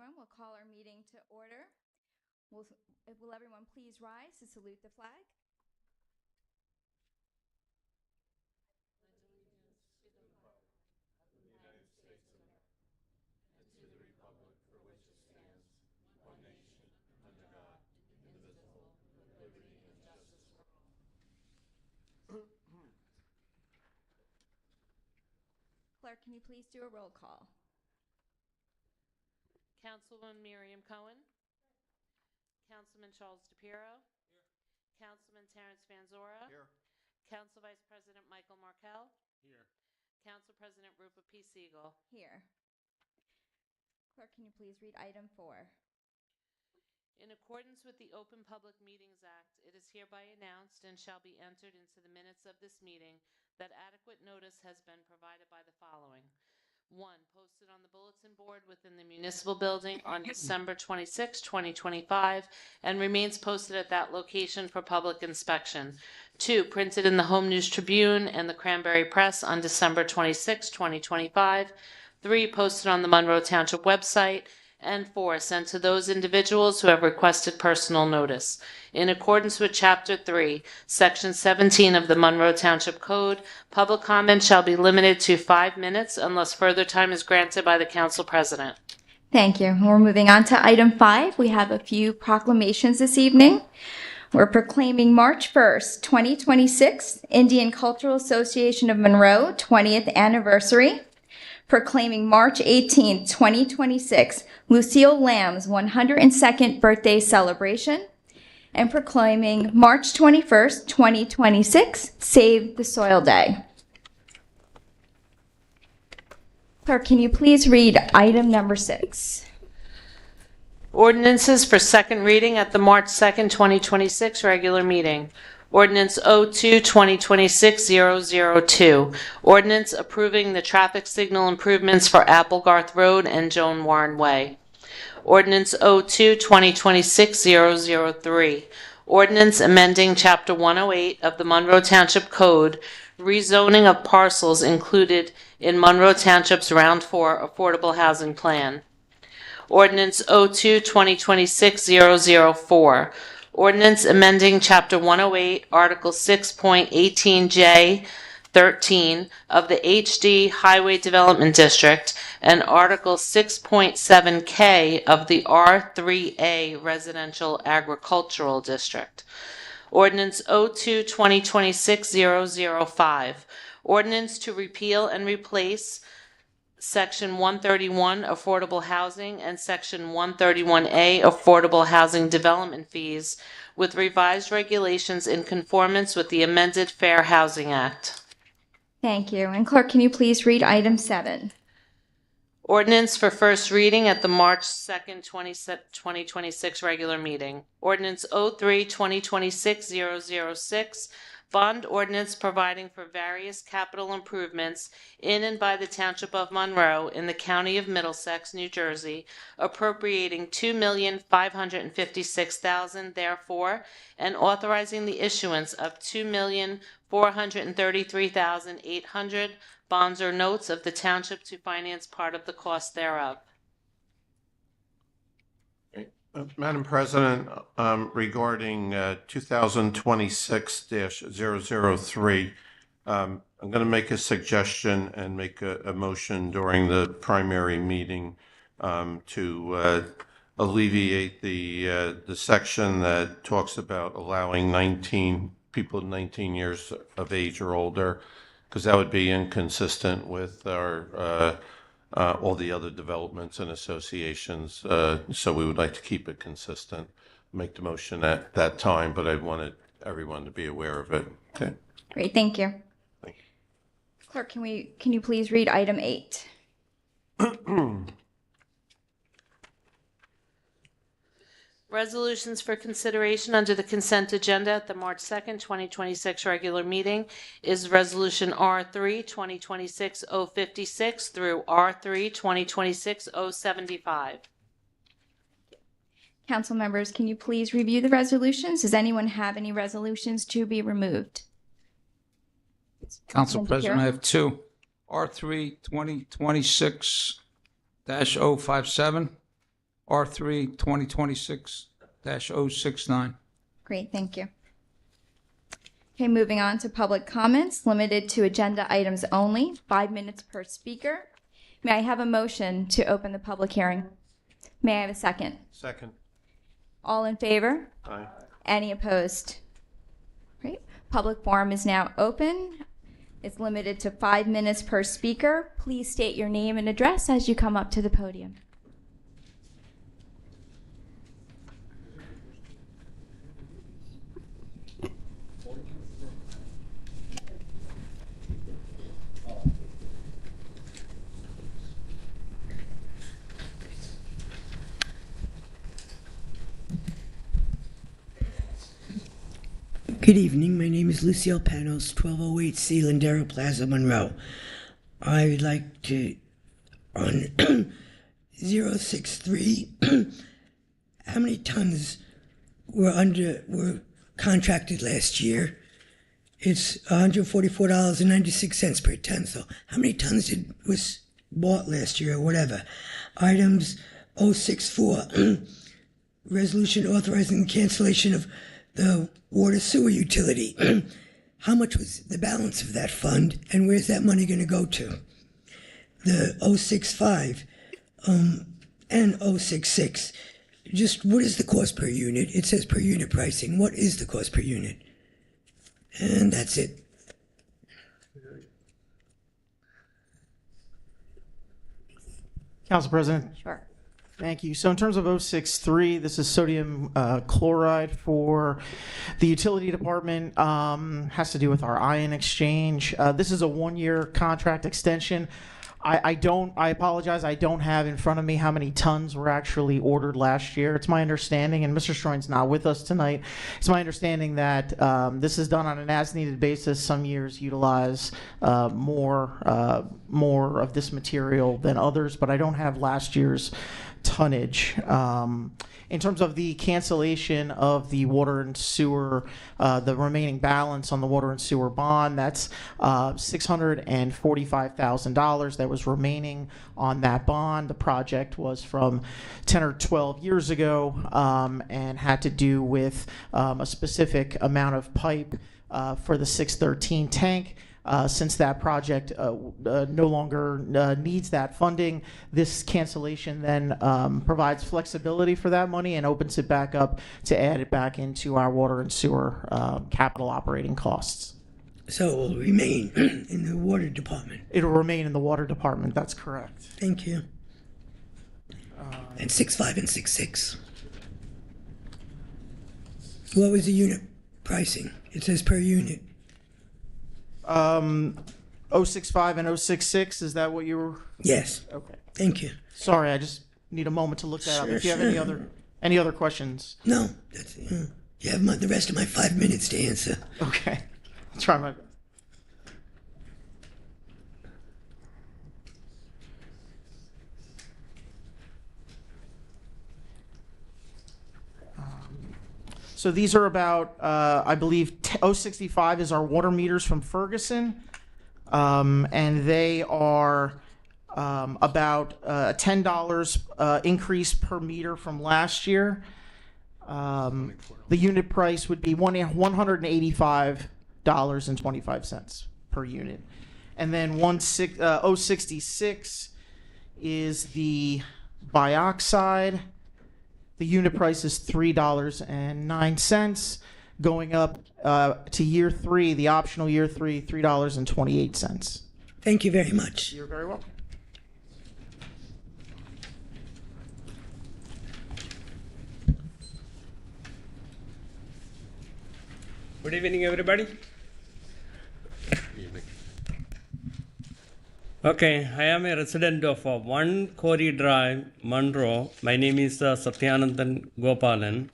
everyone. We'll call our meeting to order. Will everyone please rise to salute the flag? Clerk, can you please do a roll call? Councilwoman Miriam Cohen. Councilman Charles DePiero. Here. Councilman Terrence Manzora. Here. Council Vice President Michael Markell. Here. Council President Rupa P. Siegel. Here. Clerk, can you please read item 4? In accordance with the Open Public Meetings Act, it is hereby announced and shall be entered into the minutes of this meeting that adequate notice has been provided by the following. 1. Posted on the bulletin board within the municipal building on December 26, 2025, and remains posted at that location for public inspection. 2. Printed in the Home News Tribune and the Cranberry Press on December 26, 2025. 3. Posted on the Monroe Township website. And 4. Sent to those individuals who have requested personal notice. In accordance with Chapter 3, Section 17 of the Monroe Township Code, public comment shall be limited to 5 minutes unless further time is granted by the Council President. Thank you. We're moving on to item 5. We have a few proclamations this evening. We're proclaiming March 1st, 2026, Indian Cultural Association of Monroe 20th anniversary. Proclaiming March 18, 2026, Lucille Lamb's 102nd birthday celebration, and proclaiming March 21st, 2026, Save the Soil Day. Clerk, can you please read item number 6? Ordinances for second reading at the March 2nd, 2026 regular meeting. Ordinance 02-2026-002. Ordinance approving the traffic signal improvements for Applegarth Road and Joan Warren Way. Ordinance 02-2026-003. Ordinance amending Chapter 108 of the Monroe Township Code, rezoning of parcels included in Monroe Township's Round 4 Affordable Housing Plan. Ordinance 02-2026-004. Ordinance amending Chapter 108, Article 6.18J 13 of the HD Highway Development District and Article 6.7K of the R3A Residential Agricultural District. Ordinance 02-2026-005. Ordinance to repeal and replace Section 131 Affordable Housing and Section 131A Affordable Housing Development Fees with revised regulations in conformance with the amended Fair Housing Act. Thank you. And clerk, can you please read item 7? Ordinance for first reading at the March 2nd, 2026 regular meeting. Ordinance 03-2026-006. Bond ordinance providing for various capital improvements in and by the Township of Monroe in the County of Middlesex, New Jersey, appropriating $2,556,000 therefore, and authorizing the issuance of $2,433,800 bonds or notes of the Township to finance part of the cost thereof. Madam President, regarding 2026-003, I'm going to make a suggestion and make a motion during the primary meeting to alleviate the section that talks about allowing people 19 years of age or older, because that would be inconsistent with our all the other developments and associations, so we would like to keep it consistent. Make the motion at that time, but I wanted everyone to be aware of it. Okay. Great, thank you. Thank you. Clerk, can you please read item 8? Resolutions for consideration under the consent agenda at the March 2nd, 2026 regular meeting is Resolution R3-2026-056 through R3-2026-075. Council members, can you please review the resolutions? Does anyone have any resolutions to be removed? Council President, I have 2. R3 2026-057. R3 2026-069. Great, thank you. Okay, moving on to public comments, limited to agenda items only, 5 minutes per speaker. May I have a motion to open the public hearing? May I have a second? Second. All in favor? Aye. Any opposed? Great. Public forum is now open. It's limited to 5 minutes per speaker. Please state your name and address as you come up to the podium. Good evening. My name is Lucille Panos, 1208 C. Lindera Plaza, Monroe. I would like to, on 063, how many tons were contracted last year? It's $144.96 per ton. So how many tons was bought last year or whatever? Items 064, resolution authorizing the cancellation of the water sewer utility. How much was the balance of that fund, and where's that money going to go to? The 065 and 066, just what is the cost per unit? It says per unit pricing. What is the cost per unit? And that's it. Council President. Sure. Thank you. So in terms of 063, this is sodium chloride for the utility department. Has to do with our ion exchange. This is a 1-year contract extension. I apologize, I don't have in front of me how many tons were actually ordered last year. It's my understanding, and Mr. Stroin's not with us tonight, it's my understanding that this is done on an as-needed basis. Some years utilize more of this material than others, but I don't have last year's tonnage. In terms of the cancellation of the water and sewer, the remaining balance on the water and sewer bond, that's $645,000 that was remaining on that bond. The project was from 10 or 12 years ago and had to do with a specific amount of pipe for the 613 tank. Since that project no longer needs that funding, this cancellation then provides flexibility for that money and opens it back up to add it back into our water and sewer capital operating costs. So it will remain in the water department. It'll remain in the water department, that's correct. Thank you. And 65 and 66. What was the unit pricing? It says per unit. 065 and 066, is that what you were? Yes. Okay. Thank you. Sorry, I just need a moment to look that up. Sure, If you have sure. any other questions. No, that's you have the rest of my 5 minutes to answer. Okay. I'll try my best. So these are about, I believe, 065 is our water meters from Ferguson, and they are about $10 increase per meter from last year. The unit price would be $185.25 per unit. And then 066 is the bioxide. The unit price is $3.09, going up to year 3, the optional year 3, $3.28. Thank you very much. You're very welcome. Good evening, everybody. Okay, I am a resident of 1 Corey Drive, Monroe. My name is Satyanandan Gopalan.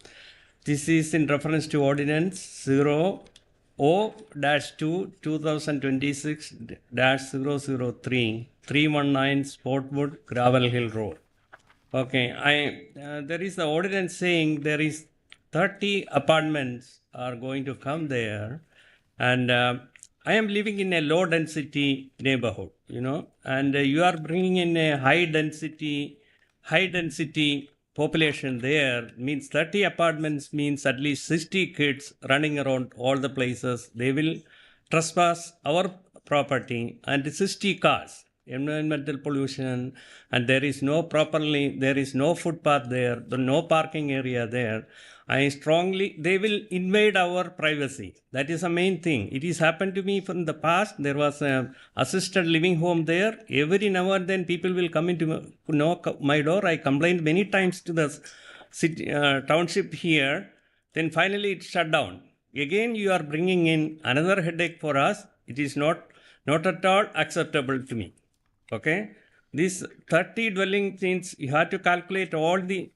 This is in reference to Ordinance 0-2 2026-003 319 Sportwood Gravel Hill Road. Okay, there is the ordinance saying there is 30 apartments are going to come there, and I am living in a low density neighborhood, and you are bringing in a high density population there, means 30 apartments means at least 60 kids running around all the places. They will trespass our property, and 60 cars, environmental pollution, and there is no footpath there, no parking area there. They will invade our privacy. That is the main thing. It has happened to me from the past. There was an assisted living home there. Every now and then people will come into knock my door. I complained many times to the city, township here. Then finally it shut down. Again, you are bringing in another headache for us. It is not at all acceptable to me. Okay? These 30 dwelling things, you have to calculate all the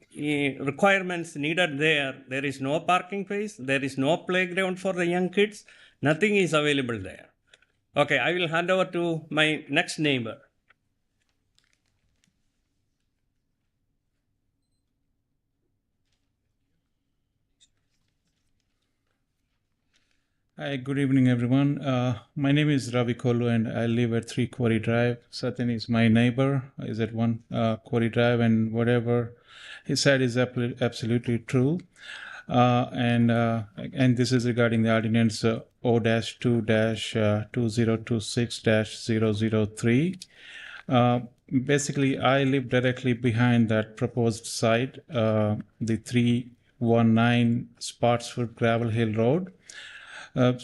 requirements needed there. There is no parking place. There is no playground for the young kids. Nothing is available there. Okay, I will hand over to my next neighbor. Hi, good evening, everyone. My name is Ravi Kolu, and I live at 3 Quarry Drive. Satyan is my neighbor. Is at 1 Quarry Drive, and whatever he said is absolutely true. And this is regarding the ordinance O-2-2026-003. Basically, I live directly behind that proposed site, the 319 Spotswood Gravel Hill Road. There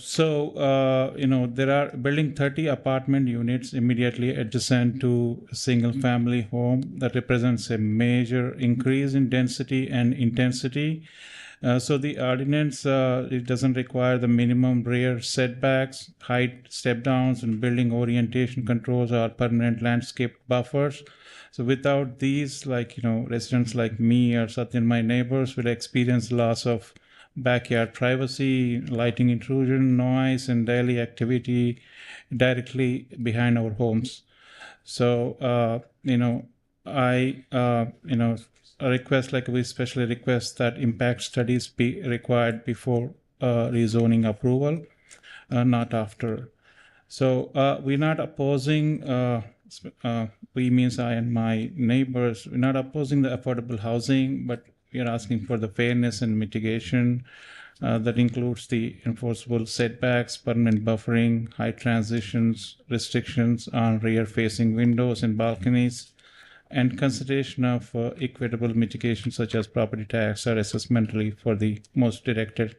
are building 30 apartment units immediately adjacent to a single family home that represents a major increase in density and intensity. So the ordinance, it doesn't require the minimum rear setbacks, height step downs, and building orientation controls or permanent landscape buffers. So without these, residents like me or Satyan, my neighbors, will experience loss of backyard privacy, lighting intrusion, noise, and daily activity directly behind our homes. So, we especially request that impact studies be required before rezoning approval, not after. So we're not opposing, we means I and my neighbors, we're not opposing the affordable housing, but we are asking for the fairness and mitigation that includes the enforceable setbacks, permanent buffering, height transitions, restrictions on rear-facing windows and balconies, and consideration of equitable mitigation such as property tax or assessment relief for the most directed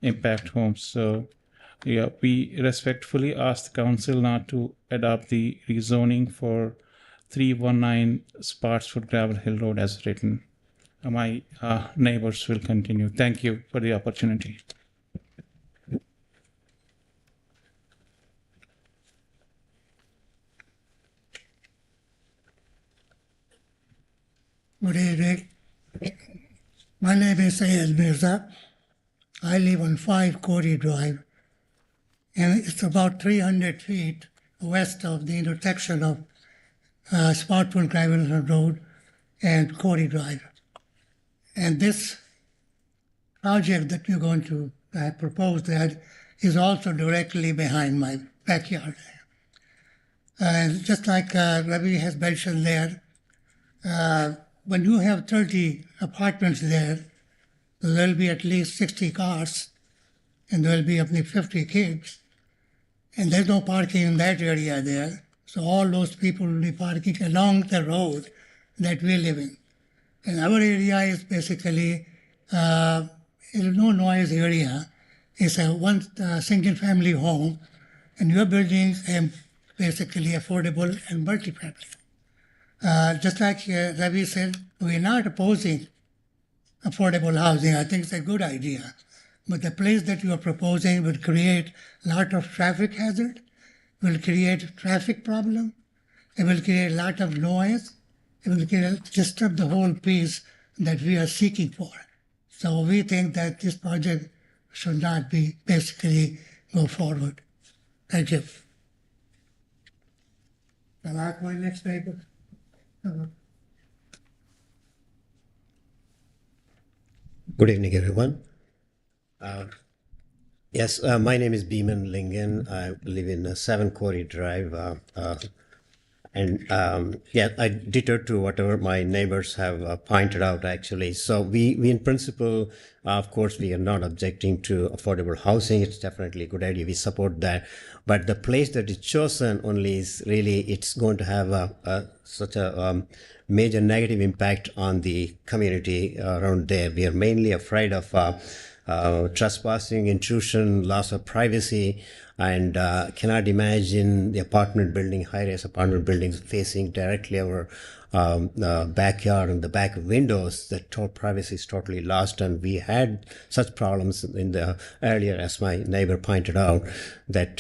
impact homes. So, we respectfully ask the council not to adopt the rezoning for 319 Spotswood Gravel Hill Road as written. My neighbors will continue. Thank you for the opportunity. Good evening. My name is Sayed Mirza. I live on 5 Quarry Drive, and it's about 300 feet west of the intersection of Spotswood Gravel Road and Quarry Drive. And this project that you're going to propose that is also directly behind my backyard. And just like Ravi has mentioned there, when you have 30 apartments there will be at least 60 cars, and there will be up to 50 kids. And there's no parking in that area there. So all those people will be parking along the road that we live in. And our area is basically no noise area. It's a one single family home, and you're building basically affordable and multi-family. Just like Ravi said, we're not opposing affordable housing. I think it's a good idea. But the place that you are proposing will create a lot of traffic hazard, will create traffic problem, it will create a lot of noise, it will disturb the whole piece that we are seeking for. So we think that this project should not be basically go forward. Thank you. I'll ask my next neighbor. Good evening, everyone. Yes, my name is Beeman Lingen. I live in 7 Quarry Drive. Yeah, I deter to whatever my neighbors have pointed out, actually. So we in principle, of course, we are not objecting to affordable housing. It's definitely a good idea. We support that. But the place that is chosen only is really, it's going to have such a major negative impact on the community around there. We are mainly afraid of trespassing, intrusion, loss of privacy, and cannot imagine the apartment building, high-rise apartment buildings facing directly our backyard and the back windows. The privacy is totally lost, and we had such problems in the earlier, as my neighbor pointed out, that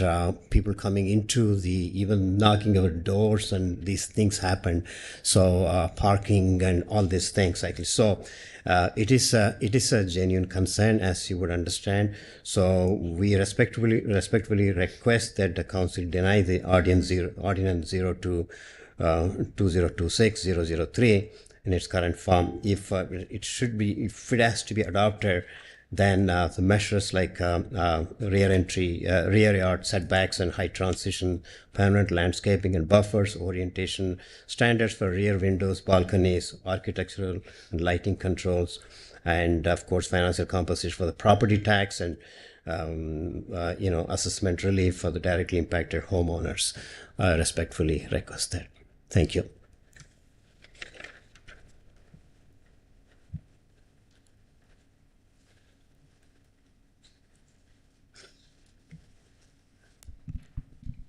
people coming into even knocking our doors, and these things happen. So parking and all these things, actually. So it is a genuine concern, as you would understand. So we respectfully request that the council deny the ordinance 2026-003 in its current form. If if it has to be adopted, then the measures like rear yard setbacks and height transition, permanent landscaping and buffers, orientation, standards for rear windows, balconies, architectural and lighting controls, and of course financial compensation for the property tax and assessment relief for the directly impacted homeowners. Respectfully request that. Thank you.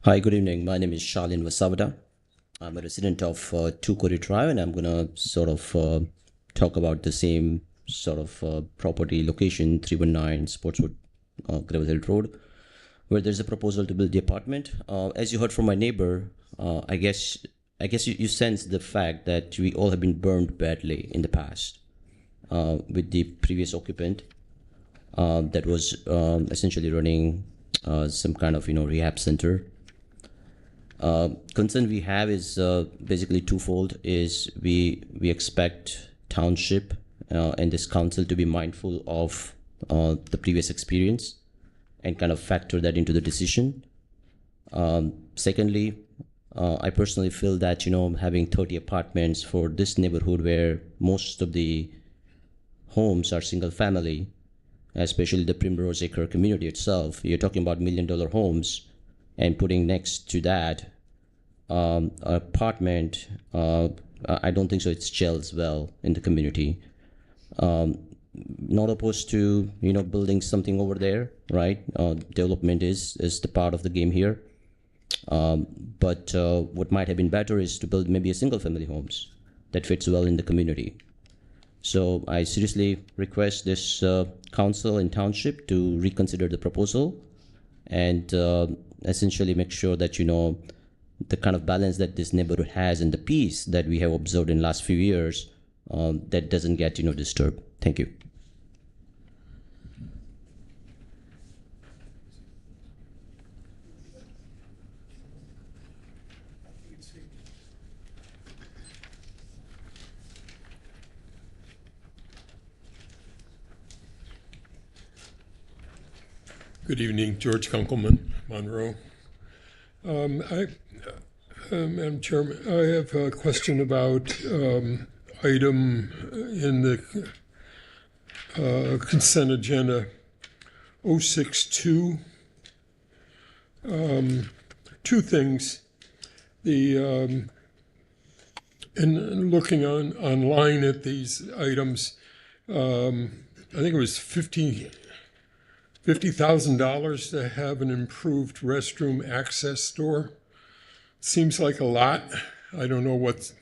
Hi, good evening. My name is Shalin Vasavada. I'm a resident of 2 Corey Drive, and I'm going to sort of talk about the same sort of property location, 319 Sportswood, Gravel Hill Road, where there's a proposal to build the apartment. As you heard from my neighbor, I guess you sense the fact that we all have been burned badly in the past with the previous occupant that was essentially running some kind of rehab center. Concern we have is basically twofold. Is we expect township and this council to be mindful of the previous experience and kind of factor that into the decision. Secondly, I personally feel that having 30 apartments for this neighborhood where most of the homes are single family, especially the Primrose Acre community itself, you're talking about $1 million homes, and putting next to that apartment, I don't think so it gels well in the community. Not opposed to building something over there, right? Development is the part of the game here. But what might have been better is to build maybe a single family homes that fits well in the community. So I seriously request this council and township to reconsider the proposal and essentially make sure that the kind of balance that this neighborhood has and the peace that we have observed in the last few years that doesn't get disturbed. Thank you. Good evening, George Kunkelman, Monroe. Madam Chairman, I have a question about item in the consent agenda 062. Two things. In looking online at these items, I think it was $50,000 to have an improved restroom access door. Seems like a lot. I don't know what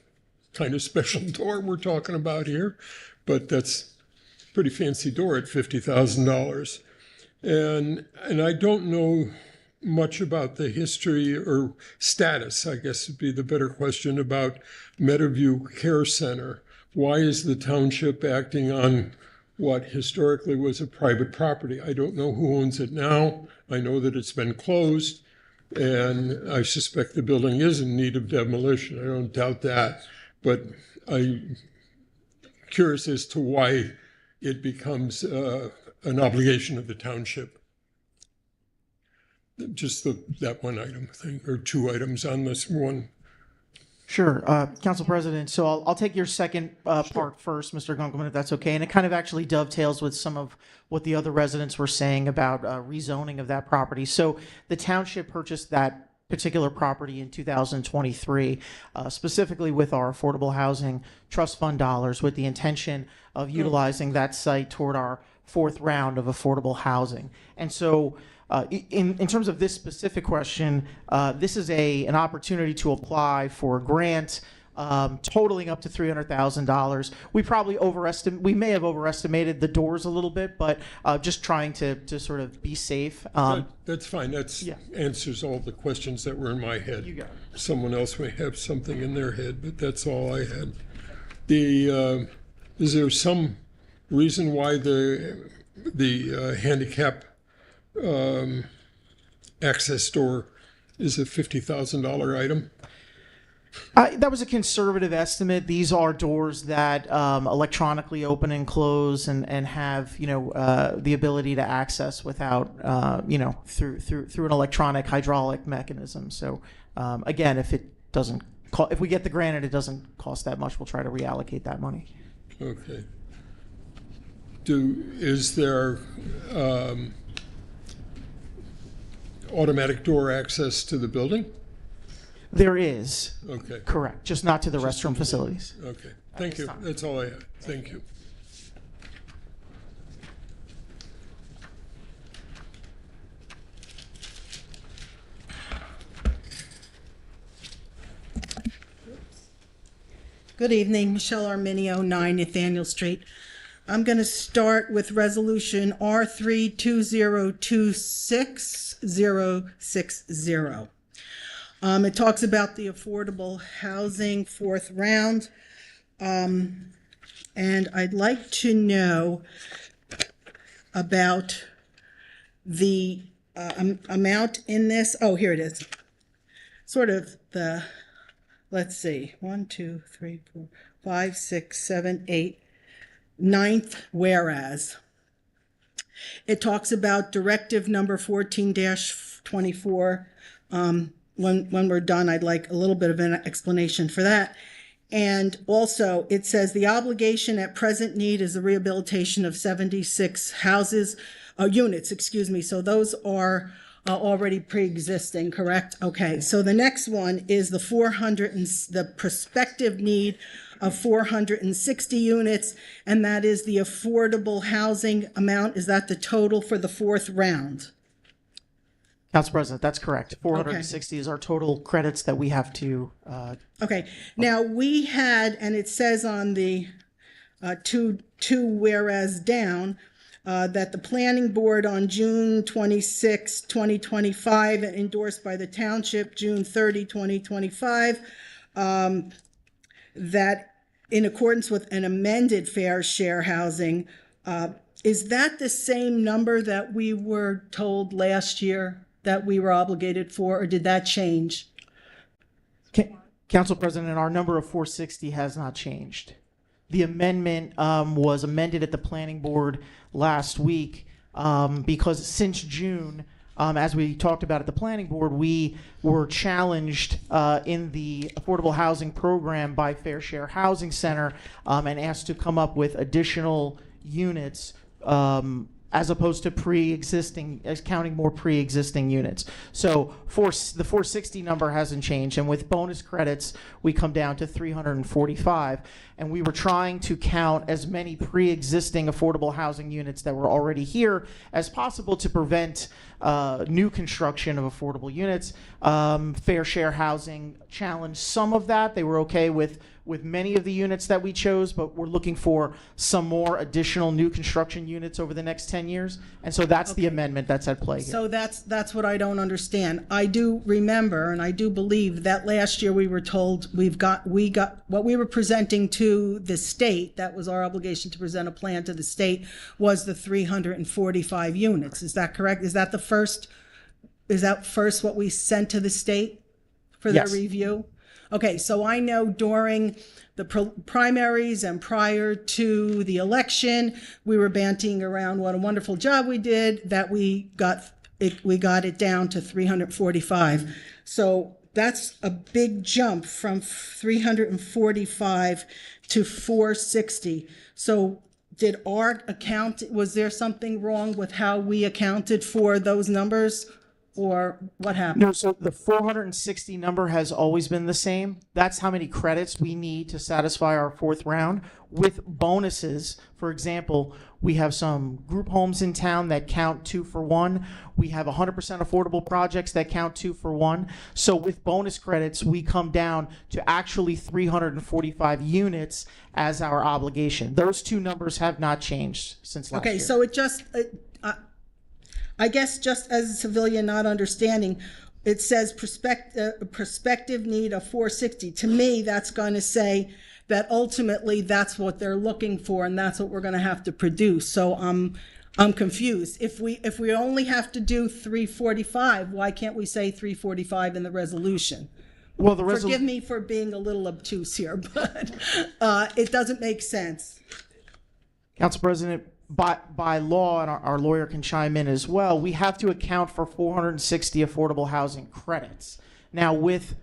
kind of special door we're talking about here, but that's a pretty fancy door at $50,000. And I don't know much about the history or status, I guess would be the better question, about Meadowview Care Center. Why is the township acting on what historically was a private property? I don't know who owns it now. I know that it's been closed, and I suspect the building is in need of demolition. I don't doubt that, but I'm curious as to why it becomes an obligation of the township. Just that one item thing, or two items on this one. Sure, Council President. So I'll take your second part first, Mr. Gunkelman, if that's okay. And it kind of actually dovetails with some of what the other residents were saying about rezoning of that property. So the township purchased that particular property in 2023, specifically with our affordable housing trust fund dollars, with the intention of utilizing that site toward our fourth round of affordable housing. And so in terms of this specific question, this is an opportunity to apply for a grant totaling up to $300,000. We may have overestimated the doors a little bit, but just trying to sort of be safe. That's fine. That answers all the questions that were in my head. You got it. Someone else may have something in their head, but that's all I had. Is there some reason why the handicap access door is a $50,000 item? That was a conservative estimate. These are doors that electronically open and close and have the ability to access without through an electronic hydraulic mechanism. So again, if we get the grant and it doesn't cost that much, we'll try to reallocate that money. Okay. Is there automatic door access to the building? There is. Okay. Correct. Just not to the restroom facilities. Okay. Thank you. That's all I had. Thank you. Good evening, Michelle Arminio, 9 Nathaniel Street. I'm going to start with Resolution R32026-060. It talks about the affordable housing fourth round. And I'd like to know about the amount in this. Oh, here it is. Sort of let's see, 1, 2, 3, 4, 5, 6, 7, 8, 9th whereas. It talks about directive number 14-24. When we're done, I'd like a little bit of an explanation for that. And also, it says the obligation at present need is the rehabilitation of 76 units, So those are already pre-existing, correct? Okay, so the next one is the prospective need of 460 units, and that is the affordable housing amount. Is that the total for the fourth round? Council President, that's correct. 460 is our total credits that we have to. Okay. Now we had, and it says on the two whereas down, that the planning board on June 26, 2025, endorsed by the township June 30, 2025, that in accordance with an amended fair share housing, is that the same number that we were told last year that we were obligated for, or did that change? Council President, our number of 460 has not changed. The amendment was amended at the planning board last week because since June, as we talked about at the planning board, we were challenged in the affordable housing program by Fair Share Housing Center and asked to come up with additional units as opposed to counting more pre-existing units. So the 460 number hasn't changed, and with bonus credits, we come down to 345. And we were trying to count as many pre-existing affordable housing units that were already here as possible to prevent new construction of affordable units. Fair Share Housing challenged some of that. They were okay with many of the units that we chose, but we're looking for some more additional new construction units over the next 10 years. And so that's the amendment that's at play here. So that's what I don't understand. I do remember, and I do believe that last year we were told we got what we were presenting to the state, that was our obligation to present a plan to the state, was the 345 units. Is that correct? Is that first what we sent to the state for their review? Okay, so I know during the primaries and prior to the election, we were banting around what a wonderful job we did, that we got it down to 345. So that's a big jump from 345 to 460. So did our account, was there something wrong with how we accounted for those numbers? Or what happened? No, so the 460 number has always been the same. That's how many credits we need to satisfy our fourth round. With bonuses, for example, we have some group homes in town that count 2 for 1. We have 100% affordable projects that count 2 for 1. So with bonus credits, we come down to actually 345 units as our obligation. Those two numbers have not changed since last year. Okay, so it just, I guess just as a civilian not understanding, it says prospective need of 460. To me, that's going to say that ultimately that's what they're looking for and that's what we're going to have to produce. So I'm confused. If we only have to do 345, why can't we say 345 in the resolution? Well, forgive me for being a little obtuse here, but it doesn't make sense. Council President, by law, and our lawyer can chime in as well, we have to account for 460 affordable housing credits. Now, with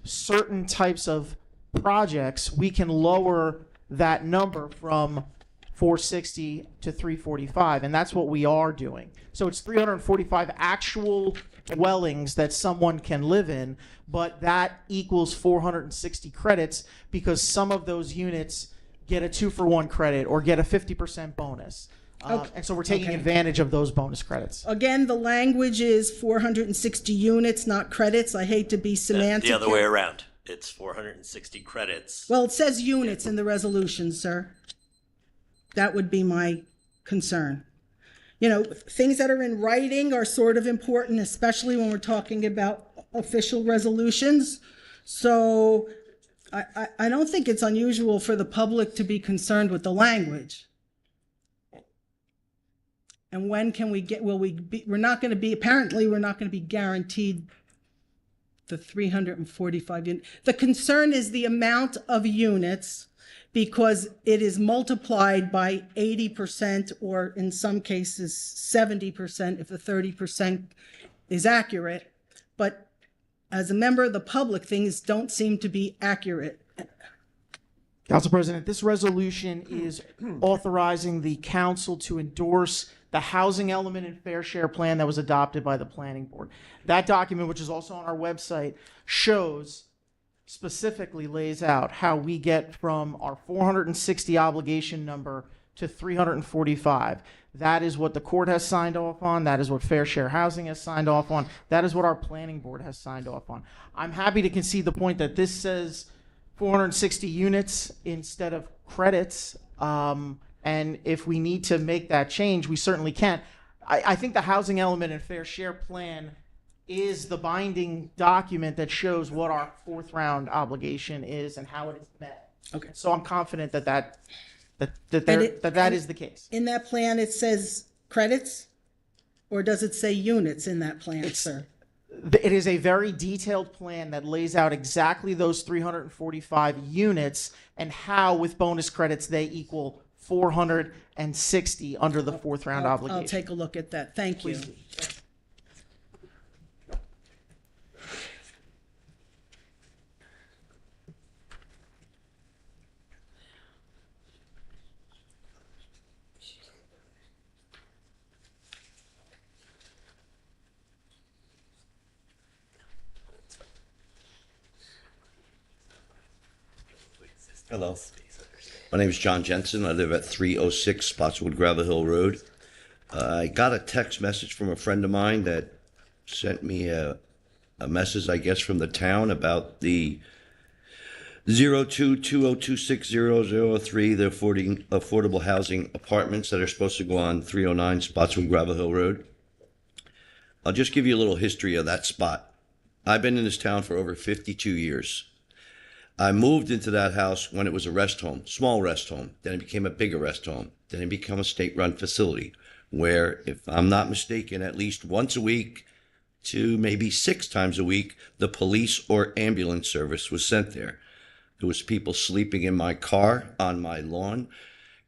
certain types of projects, we can lower that number from 460 to 345, and that's what we are doing. So it's 345 actual dwellings that someone can live in, but that equals 460 credits because some of those units get a 2 for 1 credit or get a 50% bonus. And so we're taking advantage of those bonus credits. Again, the language is 460 units, not credits. I hate to be semantic. The other way around. It's 460 credits. Well, it says units in the resolution, sir. That would be my concern. You know, things that are in writing are sort of important, especially when we're talking about official resolutions. So I don't think it's unusual for the public to be concerned with the language. And when can we get, we're not going to be, apparently we're not going to be guaranteed the 345 units. The concern is the amount of units because it is multiplied by 80% or in some cases 70% if the 30% is accurate. But as a member of the public, things don't seem to be accurate. Council President, this resolution is authorizing the council to endorse the housing element and fair share plan that was adopted by the planning board. That document, which is also on our website, specifically lays out how we get from our 460 obligation number to 345. That is what the court has signed off on. That is what Fair Share Housing has signed off on. That is what our planning board has signed off on. I'm happy to concede the point that this says 460 units instead of credits. And if we need to make that change, we certainly can. I think the housing element and fair share plan is the binding document that shows what our fourth round obligation is and how it is met. Okay. So I'm confident that is the case. In that plan, it says credits, or does it say units in that plan, sir? It is a very detailed plan that lays out exactly those 345 units and how, with bonus credits, they equal 460 under the fourth round obligation. I'll take a look at that. Thank you. Please. Hello. My name is John Jensen. I live at 306 Spotswood Gravel Hill Road. I got a text message from a friend of mine that sent me a message, I guess, from the town about the 0220260003, the affordable housing apartments that are supposed to go on 309 Spotswood Gravel Hill Road. I'll just give you a little history of that spot. I've been in this town for over 52 years. I moved into that house when it was a rest home, small rest home. Then it became a bigger rest home. Then it became a state-run facility where, if I'm not mistaken, at least once a week to maybe 6 times a week, the police or ambulance service was sent there. There was people sleeping in my car, on my lawn,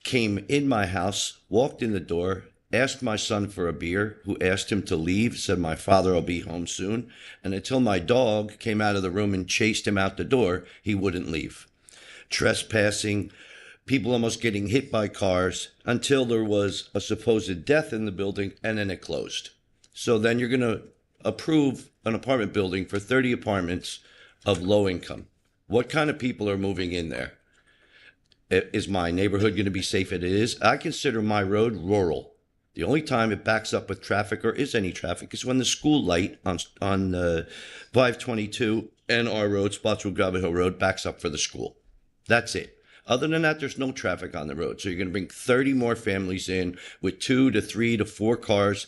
came in my house, walked in the door, asked my son for a beer, who asked him to leave, said, "My father will be home soon." And until my dog came out of the room and chased him out the door, he wouldn't leave. Trespassing, people almost getting hit by cars, until there was a supposed death in the building, and then it closed. So then you're going to approve an apartment building for 30 apartments of low income. What kind of people are moving in there? Is my neighborhood going to be safe as it is? I consider my road rural. The only time it backs up with traffic, or is any traffic, is when the school light on 522 and our road, Spotswood Gravel Hill Road, backs up for the school. That's it. Other than that, there's no traffic on the road. So you're going to bring 30 more families in with 2 to 3 to 4 cars.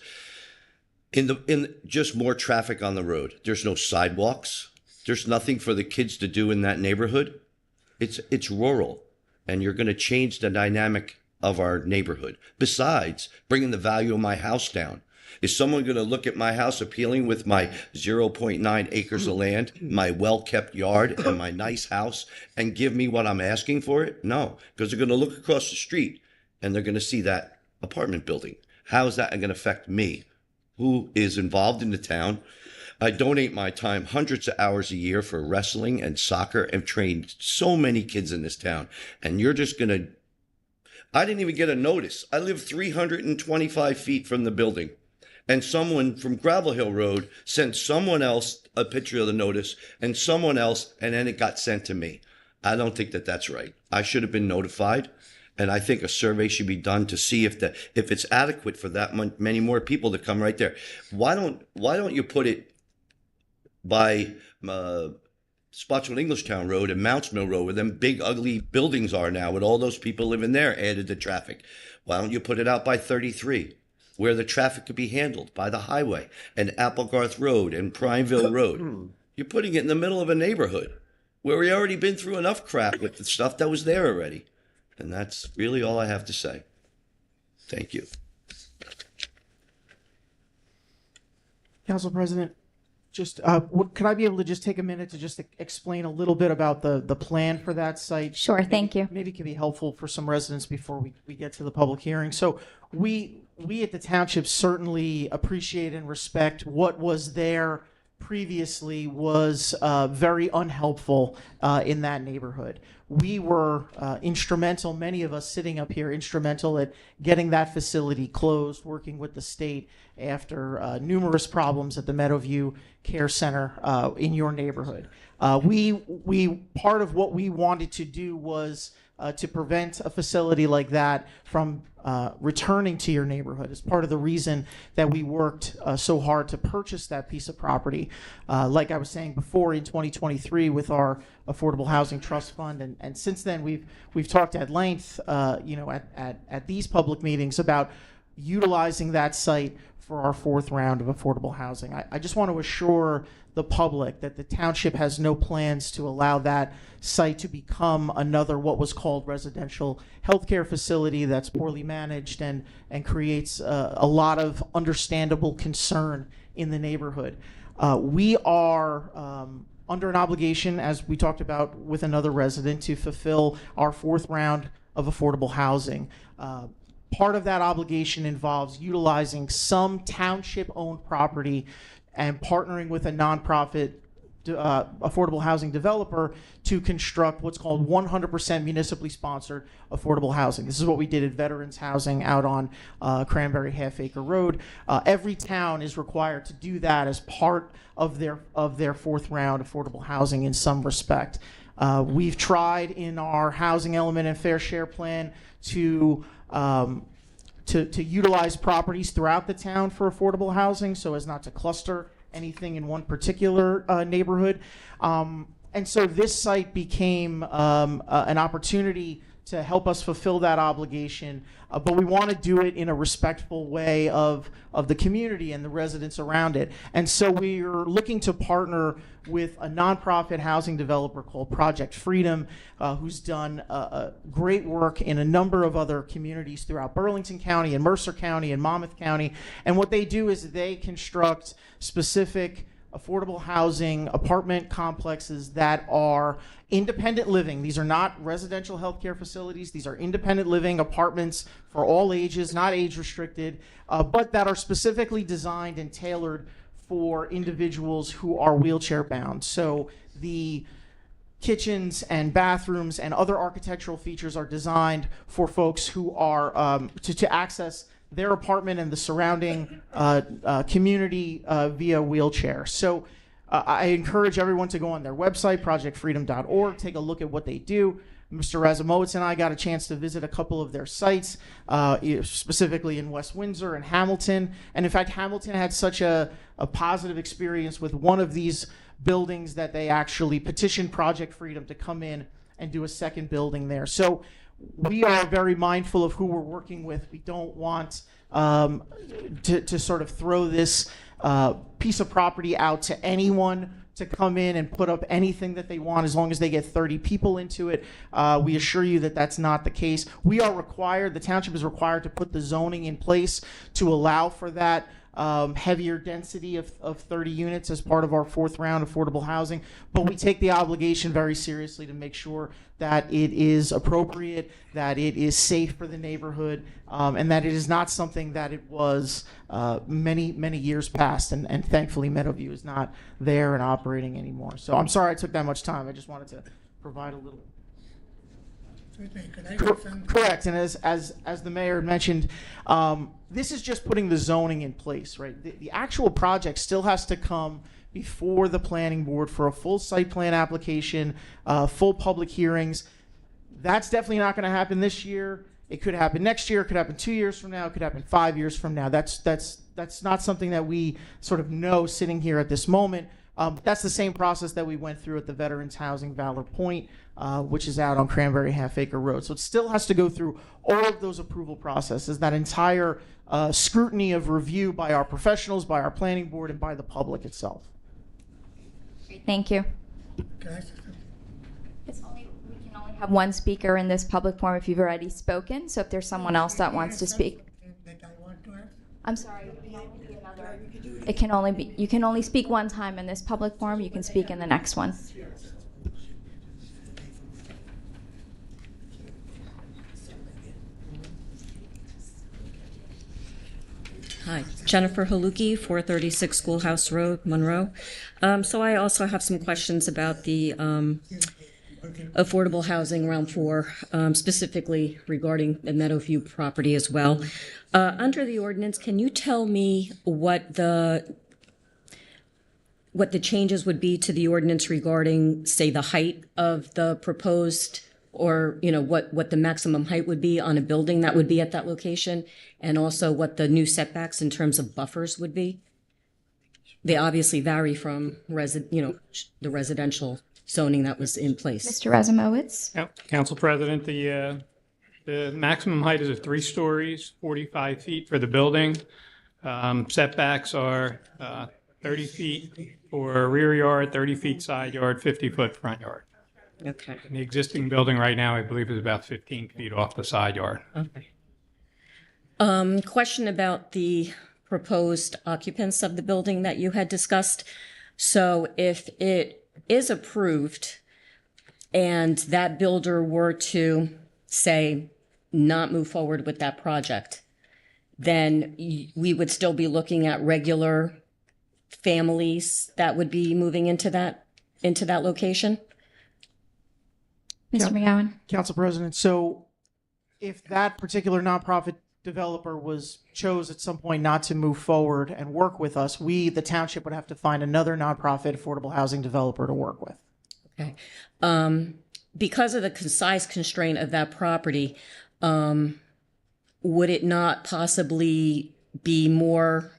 In just more traffic on the road. There's no sidewalks. There's nothing for the kids to do in that neighborhood. It's rural, and you're going to change the dynamic of our neighborhood. Besides, bringing the value of my house down. Is someone going to look at my house appealing with my 0.9 acres of land, my well-kept yard, and my nice house, and give me what I'm asking for it? No, because they're going to look across the street, and they're going to see that apartment building. How is that going to affect me, who is involved in the town? I donate my time hundreds of hours a year for wrestling and soccer, and trained so many kids in this town. And you're just going to... I didn't even get a notice. I live 325 feet from the building. And someone from Gravel Hill Road sent someone else a picture of the notice, and someone else, and then it got sent to me. I don't think that that's right. I should have been notified. And I think a survey should be done to see if it's adequate for that many more people to come right there. Why don't you put it by Spotswood Englishtown Road and Mounts Mill Road, where them big ugly buildings are now, with all those people living there added to traffic? Why don't you put it out by 33, where the traffic could be handled by the highway, and Applegarth Road and Primeville Road? You're putting it in the middle of a neighborhood where we already been through enough crap with the stuff that was there already. And that's really all I have to say. Thank you. Council President, just could I be able to just take a minute to just explain a little bit about the plan for that site? Sure, thank you. Maybe it could be helpful for some residents before we get to the public hearing. So we at the township certainly appreciate and respect what was there previously was very unhelpful in that neighborhood. We were instrumental, many of us sitting up here, instrumental at getting that facility closed, working with the state after numerous problems at the Meadowview Care Center in your neighborhood. We part of what we wanted to do was to prevent a facility like that from returning to your neighborhood. Is part of the reason that we worked so hard to purchase that piece of property. Like I was saying before, in 2023 with our Affordable Housing Trust Fund, and since then we've talked at length, at these public meetings about utilizing that site for our 4th round of affordable housing. I just want to assure the public that the township has no plans to allow that site to become another what was called residential healthcare facility that's poorly managed and creates a lot of understandable concern in the neighborhood. We are under an obligation, as we talked about with another resident, to fulfill our 4th round of affordable housing. Part of that obligation involves utilizing some township-owned property and partnering with a nonprofit affordable housing developer to construct what's called 100% municipally sponsored affordable housing. This is what we did at Veterans Housing out on Cranberry Half Acre Road. Every town is required to do that as part of their 4th round affordable housing in some respect. We've tried in our housing element and fair share plan to utilize properties throughout the town for affordable housing so as not to cluster anything in one particular neighborhood. And so this site became an opportunity to help us fulfill that obligation, but we want to do it in a respectful way of the community and the residents around it. And so we're looking to partner with a nonprofit housing developer called Project Freedom, who's done great work in a number of other communities throughout Burlington County and Mercer County and Monmouth County. And what they do is they construct specific affordable housing apartment complexes that are independent living. These are not residential healthcare facilities. These are independent living apartments for all ages, not age restricted, but that are specifically designed and tailored for individuals who are wheelchair bound. So the kitchens and bathrooms and other architectural features are designed for folks who are to access their apartment and the surrounding community via wheelchair. So I encourage everyone to go on their website, projectfreedom.org, take a look at what they do. Mr. Razumowitz and I got a chance to visit a couple of their sites, specifically in West Windsor and Hamilton. And in fact, Hamilton had such a positive experience with one of these buildings that they actually petitioned Project Freedom to come in and do a second building there. So we are very mindful of who we're working with. We don't want to sort of throw this piece of property out to anyone to come in and put up anything that they want as long as they get 30 people into it. We assure you that that's not the case. We are required, the township is required to put the zoning in place to allow for that heavier density of 30 units as part of our fourth round affordable housing, but we take the obligation very seriously to make sure that it is appropriate, that it is safe for the neighborhood, and that it is not something that it was many years past, and thankfully Meadowview is not there and operating anymore. So I'm sorry I took that much time. I just wanted to provide a little. Correct, and as the mayor mentioned, this is just putting the zoning in place, right? The actual project still has to come before the planning board for a full site plan application, full public hearings. That's definitely not going to happen this year. It could happen next year. It could happen 2 years from now. It could happen 5 years from now. That's not something that we sort of know sitting here at this moment. That's the same process that we went through at the Veterans Housing Valor Point, which is out on Cranberry Half Acre Road. So it still has to go through all of those approval processes, that entire scrutiny of review by our professionals, by our planning board, and by the public itself. Great, thank you. We can only have one speaker in this public forum if you've already spoken. So if there's someone else that wants to speak. I'm sorry. It can only be, you can only speak one time in this public forum. You can speak in the next one. Hi, Jennifer Haluki, 436 Schoolhouse Road, Monroe. So I also have some questions about the affordable housing round 4, specifically regarding the Meadowview property as well. Under the ordinance, can you tell me what the changes would be to the ordinance regarding, say, the height of the proposed, or what the maximum height would be on a building that would be at that location, and also what the new setbacks in terms of buffers would be? They obviously vary from the residential zoning that was in place. Mr. Razumowitz? Yep. Council President, the maximum height is 3 stories, 45 feet for the building. Setbacks are 30 feet for rear yard, 30 feet side yard, 50-foot front yard. Okay. And the existing building right now, I believe, is about 15 feet off the side yard. Okay. Question about the proposed occupants of the building that you had discussed. So if it is approved and that builder were to, say, not move forward with that project, then we would still be looking at regular families that would be moving into that location? Mr. McGowan? Council President, so if that particular nonprofit developer chose at some point not to move forward and work with us, the township would have to find another nonprofit affordable housing developer to work with. Okay. Because of the size constraint of that property, would it not possibly be more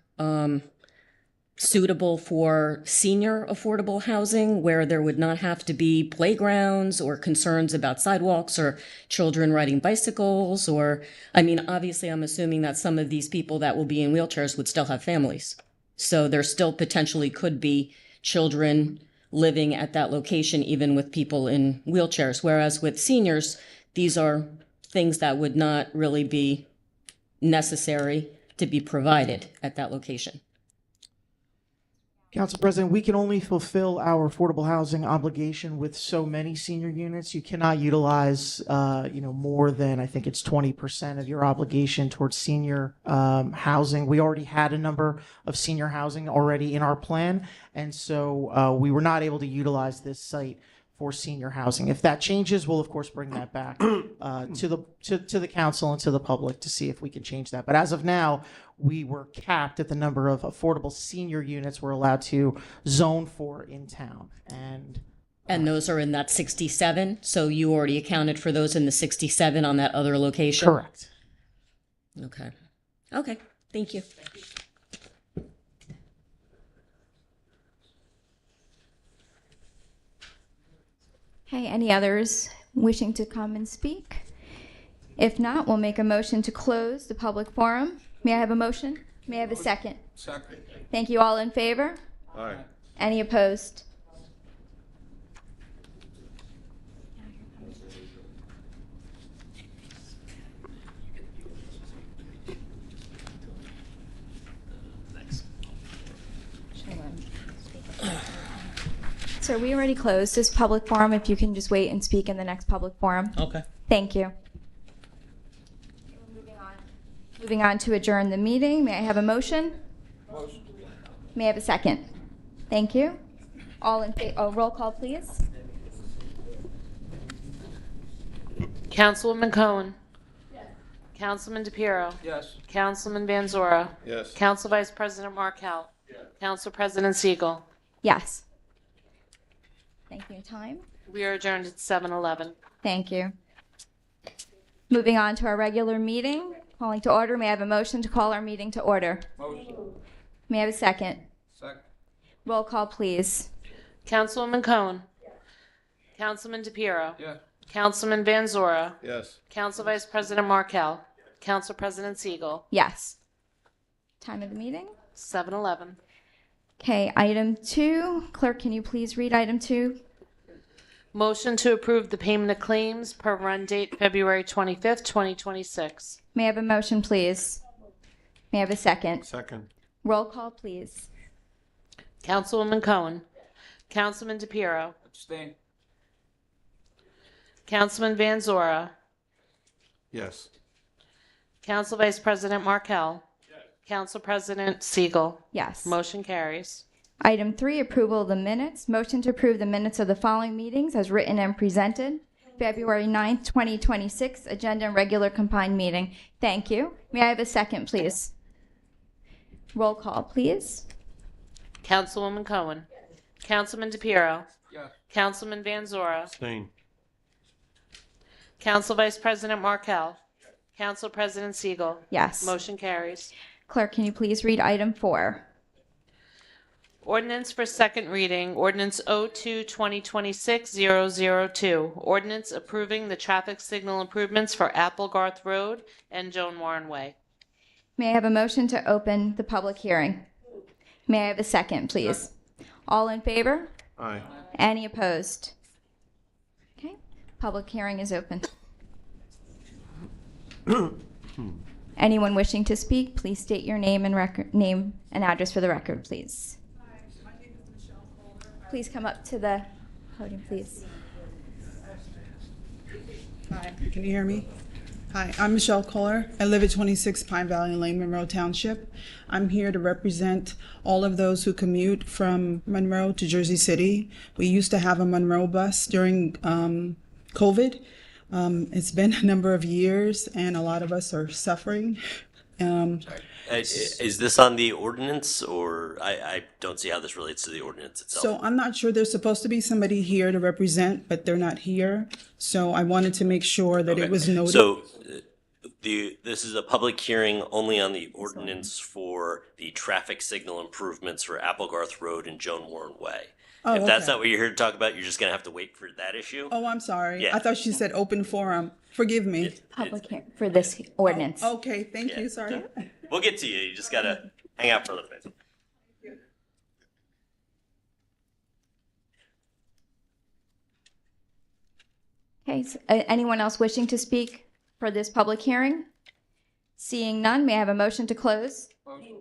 suitable for senior affordable housing, where there would not have to be playgrounds or concerns about sidewalks or children riding bicycles? Or, I mean, obviously I'm assuming that some of these people that will be in wheelchairs would still have families. So there still potentially could be children living at that location, even with people in wheelchairs. Whereas with seniors, these are things that would not really be necessary to be provided at that location. Council President, we can only fulfill our affordable housing obligation with so many senior units. You cannot utilize, more than, I think it's 20% of your obligation towards senior housing. We already had a number of senior housing already in our plan, and so we were not able to utilize this site for senior housing. If that changes, we'll of course bring that back to the council and to the public to see if we can change that. But as of now, we were capped at the number of affordable senior units we're allowed to zone for in town. And those are in that 67? So you already accounted for those in the 67 on that other location? Correct. Okay. Okay, thank you. Okay, any others wishing to come and speak? If not, we'll make a motion to close the public forum. May I have a motion? May I have a second? Second. Thank you. All in favor? Aye. Any opposed? So we already closed this public forum. If you can just wait and speak in the next public forum. Okay. Thank you. Moving on to adjourn the meeting. May I have a motion? Motion. May I have a second? Thank you. All in favor? Roll call, please. Councilwoman Cohen. Yes. Councilman DePiero. Yes. Councilman Van Zora. Yes. Council Vice President Markell. Yes. Council President Siegel. Yes. Thank you. Time? We are adjourned at 7:11. Thank you. Moving on to our regular meeting. Calling to order. May I have a motion to call our meeting to order? Motion. May I have a second? Second. Roll call, please. Councilwoman Cohen. Yes. Councilman DePiero. Yes. Councilman Van Zora. Yes. Council Vice President Markell. Yes. Council President Siegel. Yes. Time of the meeting? 7:11. Okay, item 2. Clerk, can you please read item 2? Motion to approve the payment of claims per run date February 25th, 2026. May I have a motion, please? May I have a second? Second. Roll call, please. Councilwoman Cohen. Councilman DePiero. Abstain. Councilman Van Zora. Yes. Council Vice President Markell. Yes. Council President Siegel. Yes. Motion carries. Item 3, approval of the minutes. Motion to approve the minutes of the following meetings as written and presented. February 9th, 2026, agenda and regular combined meeting. Thank you. May I have a second, please? Roll call, please. Councilwoman Cohen. Yes. Councilman DePiero. Yes. Councilman Van Zora. Abstain. Council Vice President Markell. Yes. Council President Siegel. Yes. Motion carries. Clerk, can you please read item 4? Ordinance for second reading, Ordinance 02-2026-002. Ordinance approving the traffic signal improvements for Applegarth Road and Joan Warren Way. May I have a motion to open the public hearing? May I have a second, please? All in favor? Aye. Any opposed? Okay, public hearing is open. Anyone wishing to speak, please state your name and address for the record, please. Please come up to the podium, please. Hi, can you hear me? Hi, I'm Michelle Kohler. I live at 26 Pine Valley Lane, Monroe Township. I'm here to represent all of those who commute from Monroe to Jersey City. We used to have a Monroe bus during COVID. It's been a number of years, and a lot of us are suffering. Is this on the ordinance, or I don't see how this relates to the ordinance itself? So I'm not sure. There's supposed to be somebody here to represent, but they're not here. So I wanted to make sure that it was noted. So this is a public hearing only on the ordinance for the traffic signal improvements for Applegarth Road and Joan Warren Way. Oh, if that's okay. not what you're here to talk about, you're just going to have to wait for that issue. Oh, I'm sorry. Yeah. I thought she said open forum. Forgive me. Public hearing for this ordinance. Oh, okay, thank you. Sorry. We'll get to you. You just got to hang out for a little bit. Okay, so, anyone else wishing to speak for this public hearing? Seeing none, may I have a motion to close? Motion.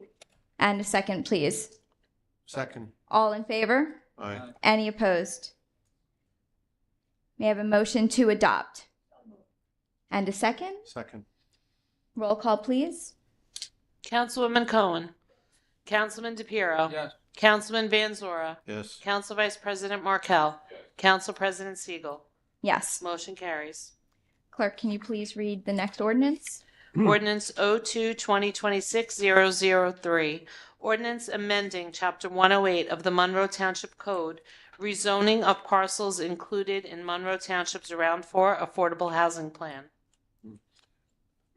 And a second, please. Second. All in favor? Aye. Any opposed? May I have a motion to adopt? And a second? Second. Roll call, please. Councilwoman Cohen. Councilman DePiero. Yes. Councilman Van Zora. Yes. Council Vice President Markel. Council President Siegel. Yes. Motion carries. Clerk, can you please read the next ordinance? Ordinance 02-2026-003. Ordinance amending Chapter 108 of the Monroe Township Code, rezoning of parcels included in Monroe Township's Round 4 Affordable Housing Plan.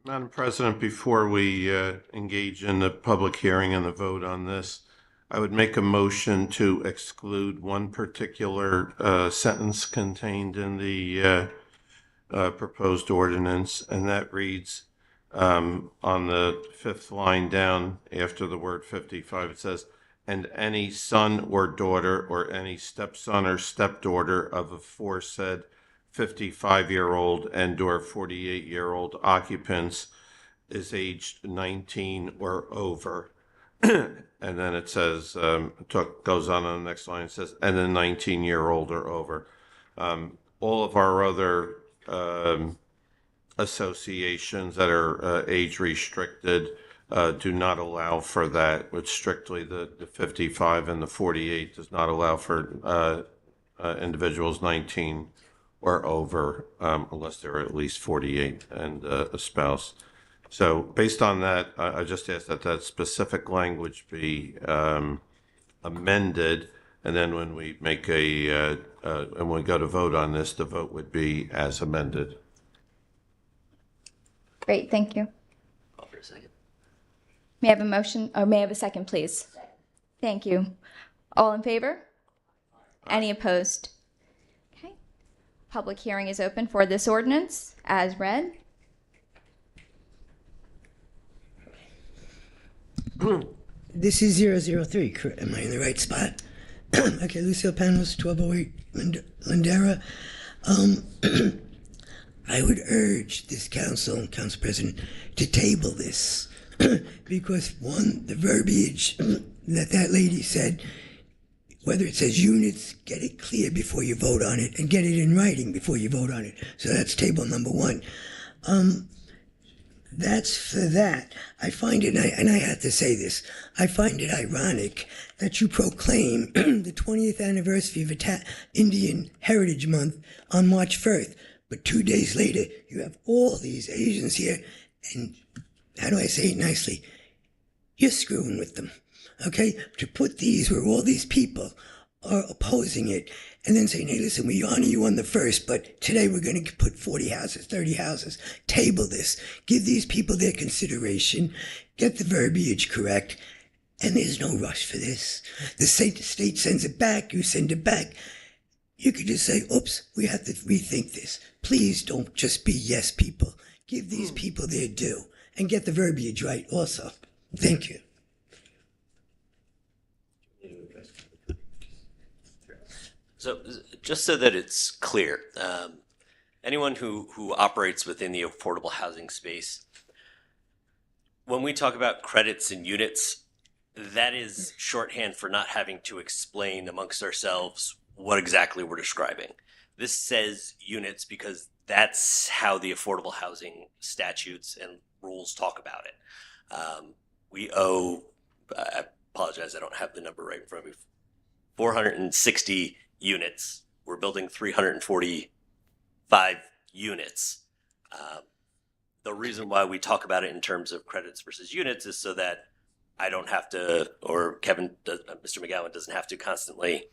Madam President, before we engage in the public hearing and the vote on this, I would make a motion to exclude one particular sentence contained in the proposed ordinance, and that reads on the fifth line down after the word 55, it says, "and any son or daughter or any stepson or stepdaughter of aforesaid 55-year-old and or 48-year-old occupants is aged 19 or over." And then it says, goes on the next line, it says, "and a 19-year-old or over." All of our other associations that are age restricted do not allow for that. It's strictly the 55 and the 48 does not allow for individuals 19 or over, unless they're at least 48 and a spouse. So based on that, I just ask that that specific language be amended, and then when we make and we go to vote on this, the vote would be as amended. Great, thank you. May I have a motion, or may I have a second, please? Thank you. All in favor? Any opposed? Okay. Public hearing is open for this ordinance as read. This is 003, correct? Am I in the right spot? Okay, Lucille Panos, 1208 Lindera. I would urge this council and council president to table this because, one, the verbiage that lady said, whether it says units, get it clear before you vote on it and get it in writing before you vote on it. So that's table number one. That's for that. I find it, and I have to say this, I find it ironic that you proclaim the 20th anniversary of Indian Heritage Month on March 1st, but 2 days later you have all these Asians here, and how do I say it nicely? You're screwing with them, okay? To put these where all these people are opposing it, and then saying, hey, listen, we honor you on the 1st, but today we're going to put 40 houses, 30 houses. Table this. Give these people their consideration. Get the verbiage correct. And there's no rush for this. The state sends it back. You send it back. You could just say, oops, we have to rethink this. Please don't just be yes people. Give these people their due. And get the verbiage right also. Thank you. So just so that it's clear, anyone who operates within the affordable housing space, when we talk about credits and units, that is shorthand for not having to explain amongst ourselves what exactly we're describing. This says units because that's how the affordable housing statutes and rules talk about it. We owe, I apologize, I don't have the number right in front of me, 460 units. We're building 345 units. The reason why we talk about it in terms of credits versus units is so that I don't have to, or Mr. McGowan doesn't have to constantly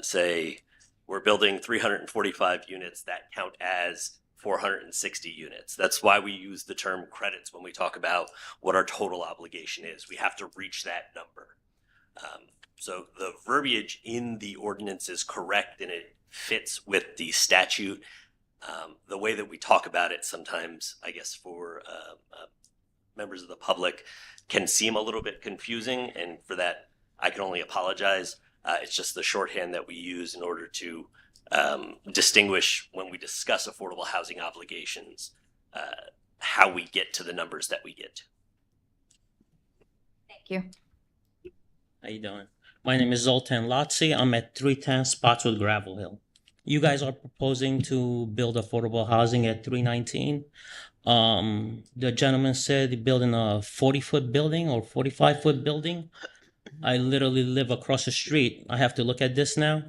say we're building 345 units that count as 460 units. That's why we use the term credits when we talk about what our total obligation is. We have to reach that number. So the verbiage in the ordinance is correct and it fits with the statute. The way that we talk about it sometimes, I guess, for members of the public can seem a little bit confusing, and for that, I can only apologize. It's just the shorthand that we use in order to distinguish when we discuss affordable housing obligations, how we get to the numbers that we get to. Thank you. How you doing? My name is Zoltan Lotzi. I'm at 310 Spotswood Gravel Hill. You guys are proposing to build affordable housing at 319. The gentleman said he's building a 40-foot building or 45-foot building. I literally live across the street. I have to look at this now.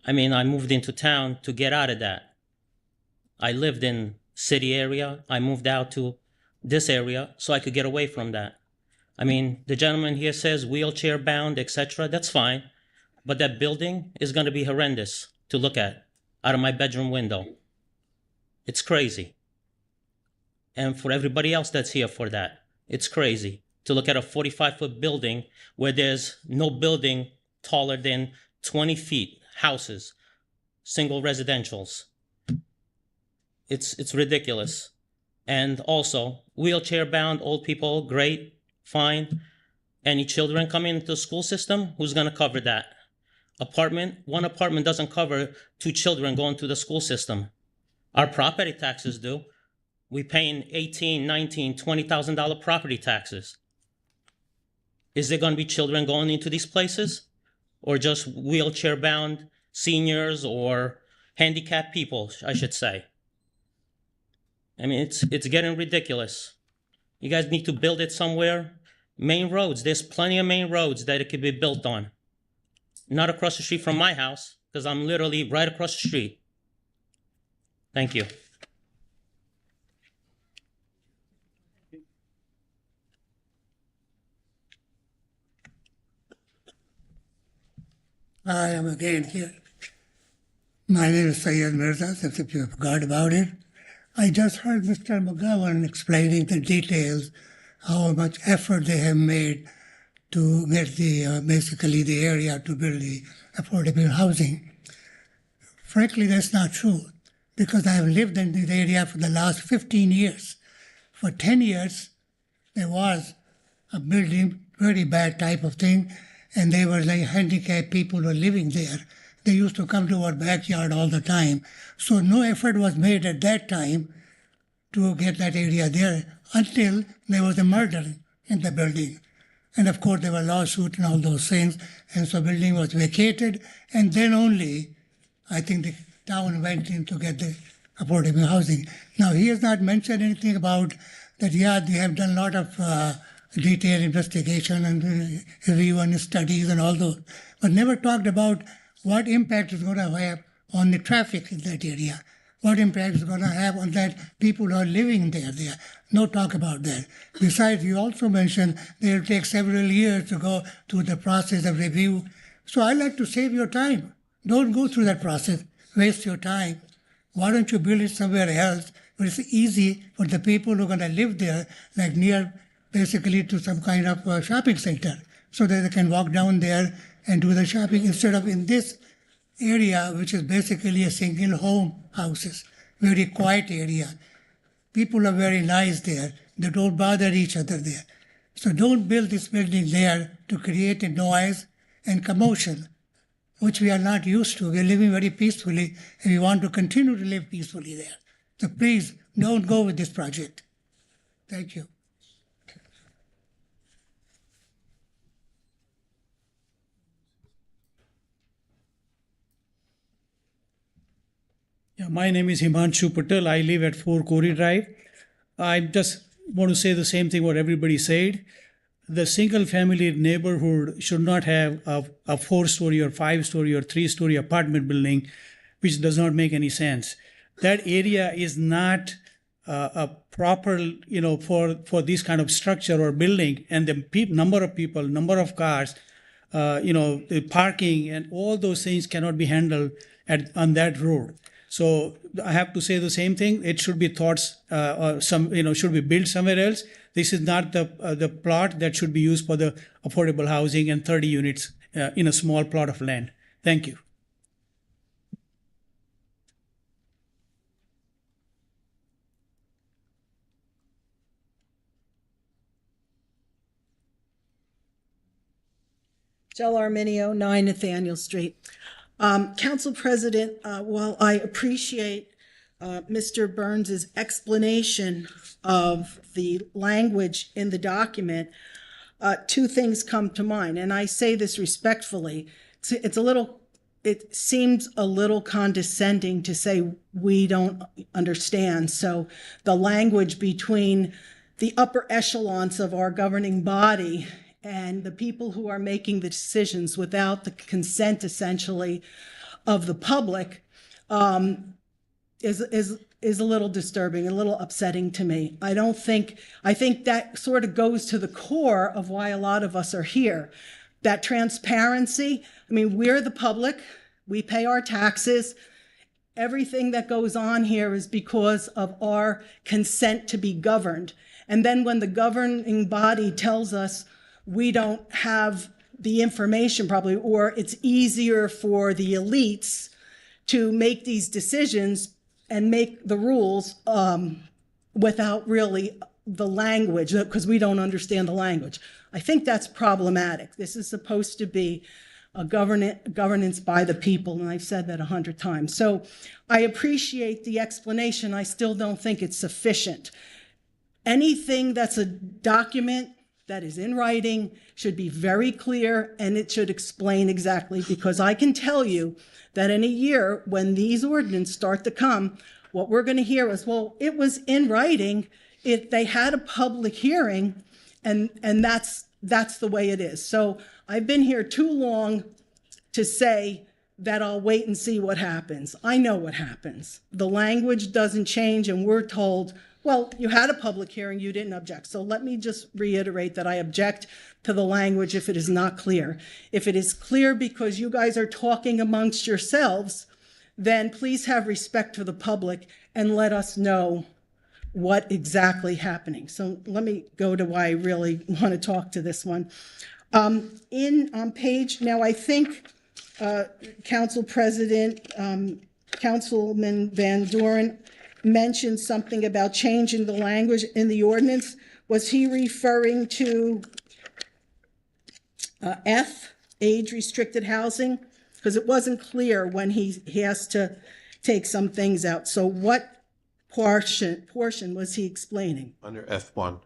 I mean, I moved into town to get out of that. I lived in city area. I moved out to this area so I could get away from that. I mean, the gentleman here says wheelchair bound, etc. That's fine. But that building is going to be horrendous to look at out of my bedroom window. It's crazy. And for everybody else that's here for that, it's crazy to look at a 45-foot building where there's no building taller than 20 feet, houses, single residentials. It's ridiculous. And also, wheelchair-bound old people, great, fine. Any children coming into the school system, who's going to cover that? One apartment doesn't cover 2 children going to the school system. Our property taxes do. We're paying $18,000, $19,000, $20,000 property taxes. Is there going to be children going into these places? Or just wheelchair-bound seniors or handicapped people, I should say? I mean, it's getting ridiculous. You guys need to build it somewhere. Main roads, there's plenty of main roads that it could be built on. Not across the street from my house, because I'm literally right across the street. Thank you. I am again here. My name is Syed Mirza, since if you forgot about it. I just heard Mr. McGowan explaining the details, how much effort they have made to get basically the area to build the affordable housing. Frankly, that's not true, because I have lived in this area for the last 15 years. For 10 years, there was a building, very bad type of thing, and they were like handicapped people who were living there. They used to come to our backyard all the time. So no effort was made at that time to get that area there until there was a murder in the building. And of course there were lawsuits and all those things, and so building was vacated, and then only I think the town went in to get the affordable housing. Now he has not mentioned anything about that, yeah, they have done a lot of detailed investigation and review and studies and all those, but never talked about what impact it's going to have on the traffic in that area, what impact it's going to have on that people who are living there. No talk about that. Besides, you also mentioned that it will take several years to go through the process of review. So I like to save your time. Don't go through that process, waste your time. Why don't you build it somewhere else where it's easy for the people who are going to live there, like near basically to some kind of shopping center, so that they can walk down there and do the shopping instead of in this area, which is basically a single home houses, very quiet area. People are very nice there. They don't bother each other there. So don't build this building there to create a noise and commotion, which we are not used to. We are living very peacefully, and we want to continue to live peacefully there. So please don't go with this project. Thank you. Yeah, my name is Himanshu Patel. I live at 4 Corey Drive. I just want to say the same thing what everybody said. The single family neighborhood should not have a 4-story or 5-story or 3-story apartment building, which does not make any sense. That area is not a proper, for this kind of structure or building, and the number of people, number of cars, the parking and all those things cannot be handled on that road. So I have to say the same thing. It should be should be built somewhere else. This is not the plot that should be used for the affordable housing and 30 units in a small plot of land. Thank you. Jel Arminio, 9 Nathaniel Street. Council President, while I appreciate Mr. Burns's explanation of the language in the document, two things come to mind, and I say this respectfully. It seems a little condescending to say we don't understand. So the language between the upper echelons of our governing body and the people who are making the decisions without the consent, essentially, of the public is a little disturbing, a little upsetting to me. I think that sort of goes to the core of why a lot of us are here. That transparency, I mean, we're the public, we pay our taxes. Everything that goes on here is because of our consent to be governed. And then when the governing body tells us we don't have the information probably, or it's easier for the elites to make these decisions and make the rules without really the language, because we don't understand the language. I think that's problematic. This is supposed to be a governance by the people, and I've said that 100 times. So I appreciate the explanation. I still don't think it's sufficient. Anything that's a document that is in writing should be very clear, and it should explain exactly, because I can tell you that in a year when these ordinances start to come, what we're going to hear is, well, it was in writing, they had a public hearing, and that's the way it is. So I've been here too long to say that I'll wait and see what happens. I know what happens. The language doesn't change, and we're told, well, you had a public hearing, you didn't object. So let me just reiterate that I object to the language if it is not clear. If it is clear because you guys are talking amongst yourselves, then please have respect for the public and let us know what exactly happening. So let me go to why I really want to talk to this one. On page, now I think Council President, Councilman Van Doren mentioned something about changing the language in the ordinance. Was he referring to F, age-restricted housing? Because it wasn't clear when he has to take some things out. So what portion was he explaining? Under F1.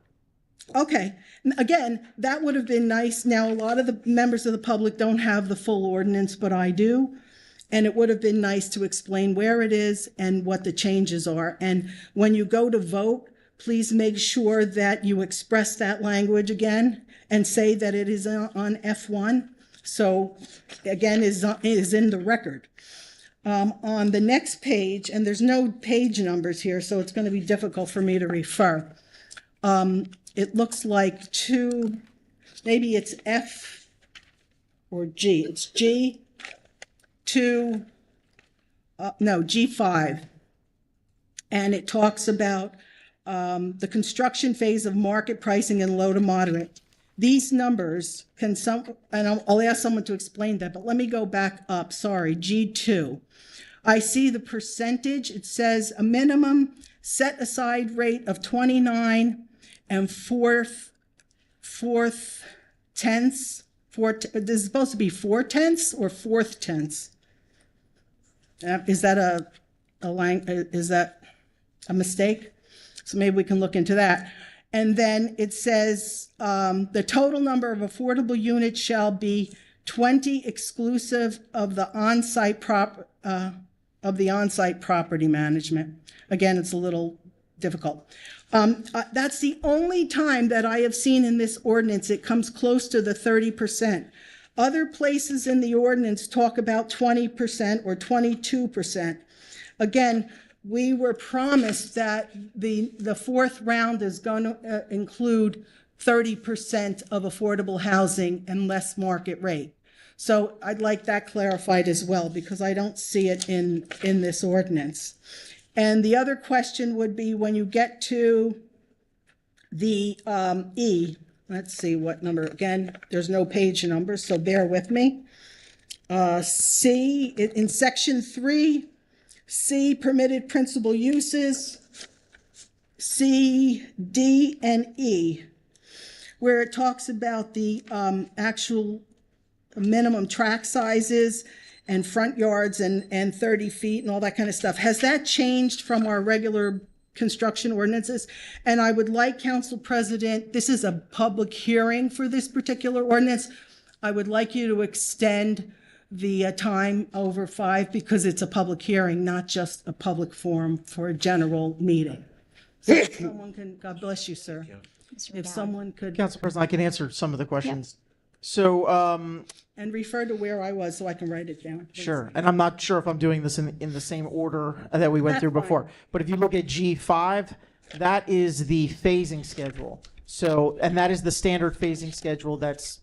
Okay. Again, that would have been nice. Now, a lot of the members of the public don't have the full ordinance, but I do. And it would have been nice to explain where it is and what the changes are. And when you go to vote, please make sure that you express that language again and say that it is on F1. So again, is in the record. On the next page, and there's no page numbers here, so it's going to be difficult for me to refer. It looks like maybe it's F or G. It's G5. And it talks about the construction phase of market pricing and low to moderate. These numbers and I'll ask someone to explain that, but let me go back up. Sorry, G2. I see the percentage. It says a minimum set aside rate of 29 and fourth tenths. This is supposed to be 4/10 or 4/10. Is that is that a mistake? So maybe we can look into that. And then it says the total number of affordable units shall be 20 exclusive of the on-site property management. Again, it's a little difficult. That's the only time that I have seen in this ordinance it comes close to the 30%. Other places in the ordinance talk about 20% or 22%. Again, we were promised that the fourth round is going to include 30% of affordable housing and less market rate. So I'd like that clarified as well, because I don't see it in this ordinance. And the other question would be when you get to the E, let's see what number, again, there's no page number, so bear with me. C, in section 3, C, permitted principal uses, C, D, and E, where it talks about the actual minimum tract sizes and front yards and 30 feet and all that kind of stuff. Has that changed from our regular construction ordinances. And I would like, Council President, this is a public hearing for this particular ordinance. I would like you to extend the time over 5 because it's a public hearing, not just a public forum for a general meeting. So if someone can, God bless you, sir. If someone could. Council President, I can answer some of the questions. So, And refer to where I was so I can write it down. please. sure. And I'm not sure if I'm doing this in the same order that we went That's through fine. before. But if you look at G5, that is the phasing schedule. So, and that is the standard phasing schedule that's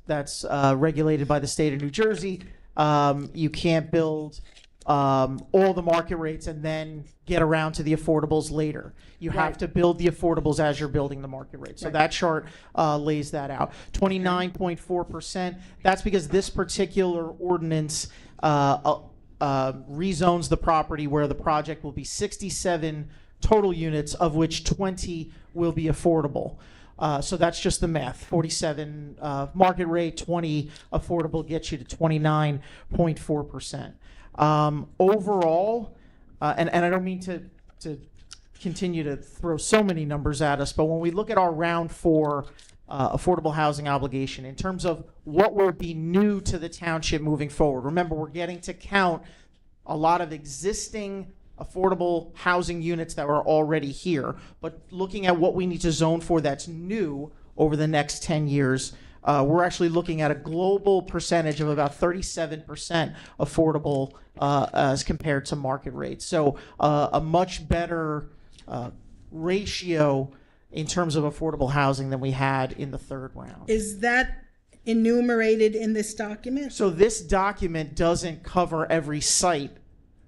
regulated by the state of New Jersey. You can't build all the market rates and then get around to the affordables later. You have to build the affordables as you're building the market rate. So that chart lays that out. 29.4%. That's because this particular ordinance rezones the property where the project will be 67 total units, of which 20 will be affordable. So that's just the math. 47 market rate, 20 affordable gets you to 29.4%. Overall, and I don't mean to continue to throw so many numbers at us, but when we look at our round 4 affordable housing obligation in terms of what will be new to the township moving forward, remember we're getting to count a lot of existing affordable housing units that were already here, but looking at what we need to zone for that's new over the next 10 years, we're actually looking at a global percentage of about 37% affordable as compared to market rates. So a much better ratio in terms of affordable housing than we had in the third round. Is that enumerated in this document? So this document doesn't cover every site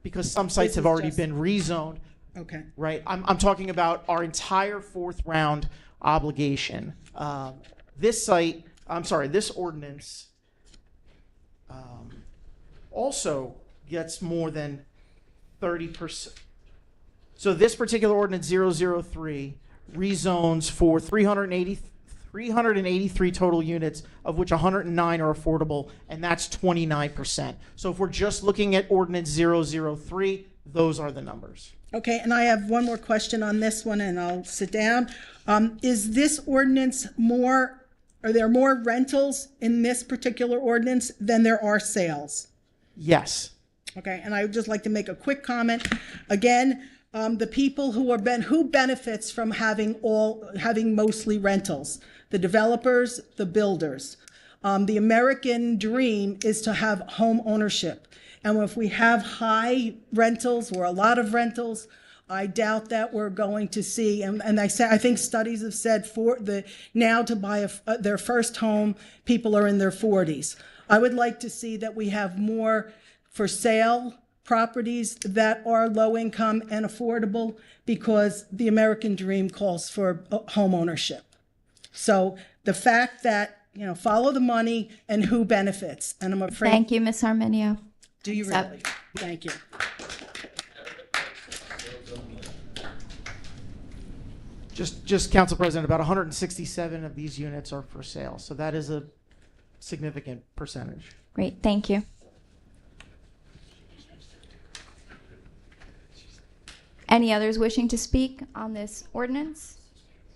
because some sites This have is already just- been rezoned. Okay. Right. I'm talking about our entire 4th round obligation. This ordinance also gets more than 30%. So this particular ordinance 003 rezones for 383 total units, of which 109 are affordable, and that's 29%. So if we're just looking at ordinance 003, those are the numbers. Okay, and I have one more question on this one, and I'll sit down. Is this ordinance are there more rentals in this particular ordinance than there are sales? Yes. Okay, and I would just like to make a quick comment. Again, the people who benefits from having mostly rentals? The developers, the builders. The American dream is to have home ownership. And if we have high rentals or a lot of rentals, I doubt that we're going to see, and I think studies have said now to buy their first home, people are in their 40s. I would like to see that we have more for sale properties that are low income and affordable because the American dream calls for home ownership. So the fact that, follow the money and who benefits, and I'm afraid. Thank you, Ms. Arminio. Do you really? Thank you. Just Council President, about 167 of these units are for sale. So that is a significant percentage. Great, thank you. Any others wishing to speak on this ordinance?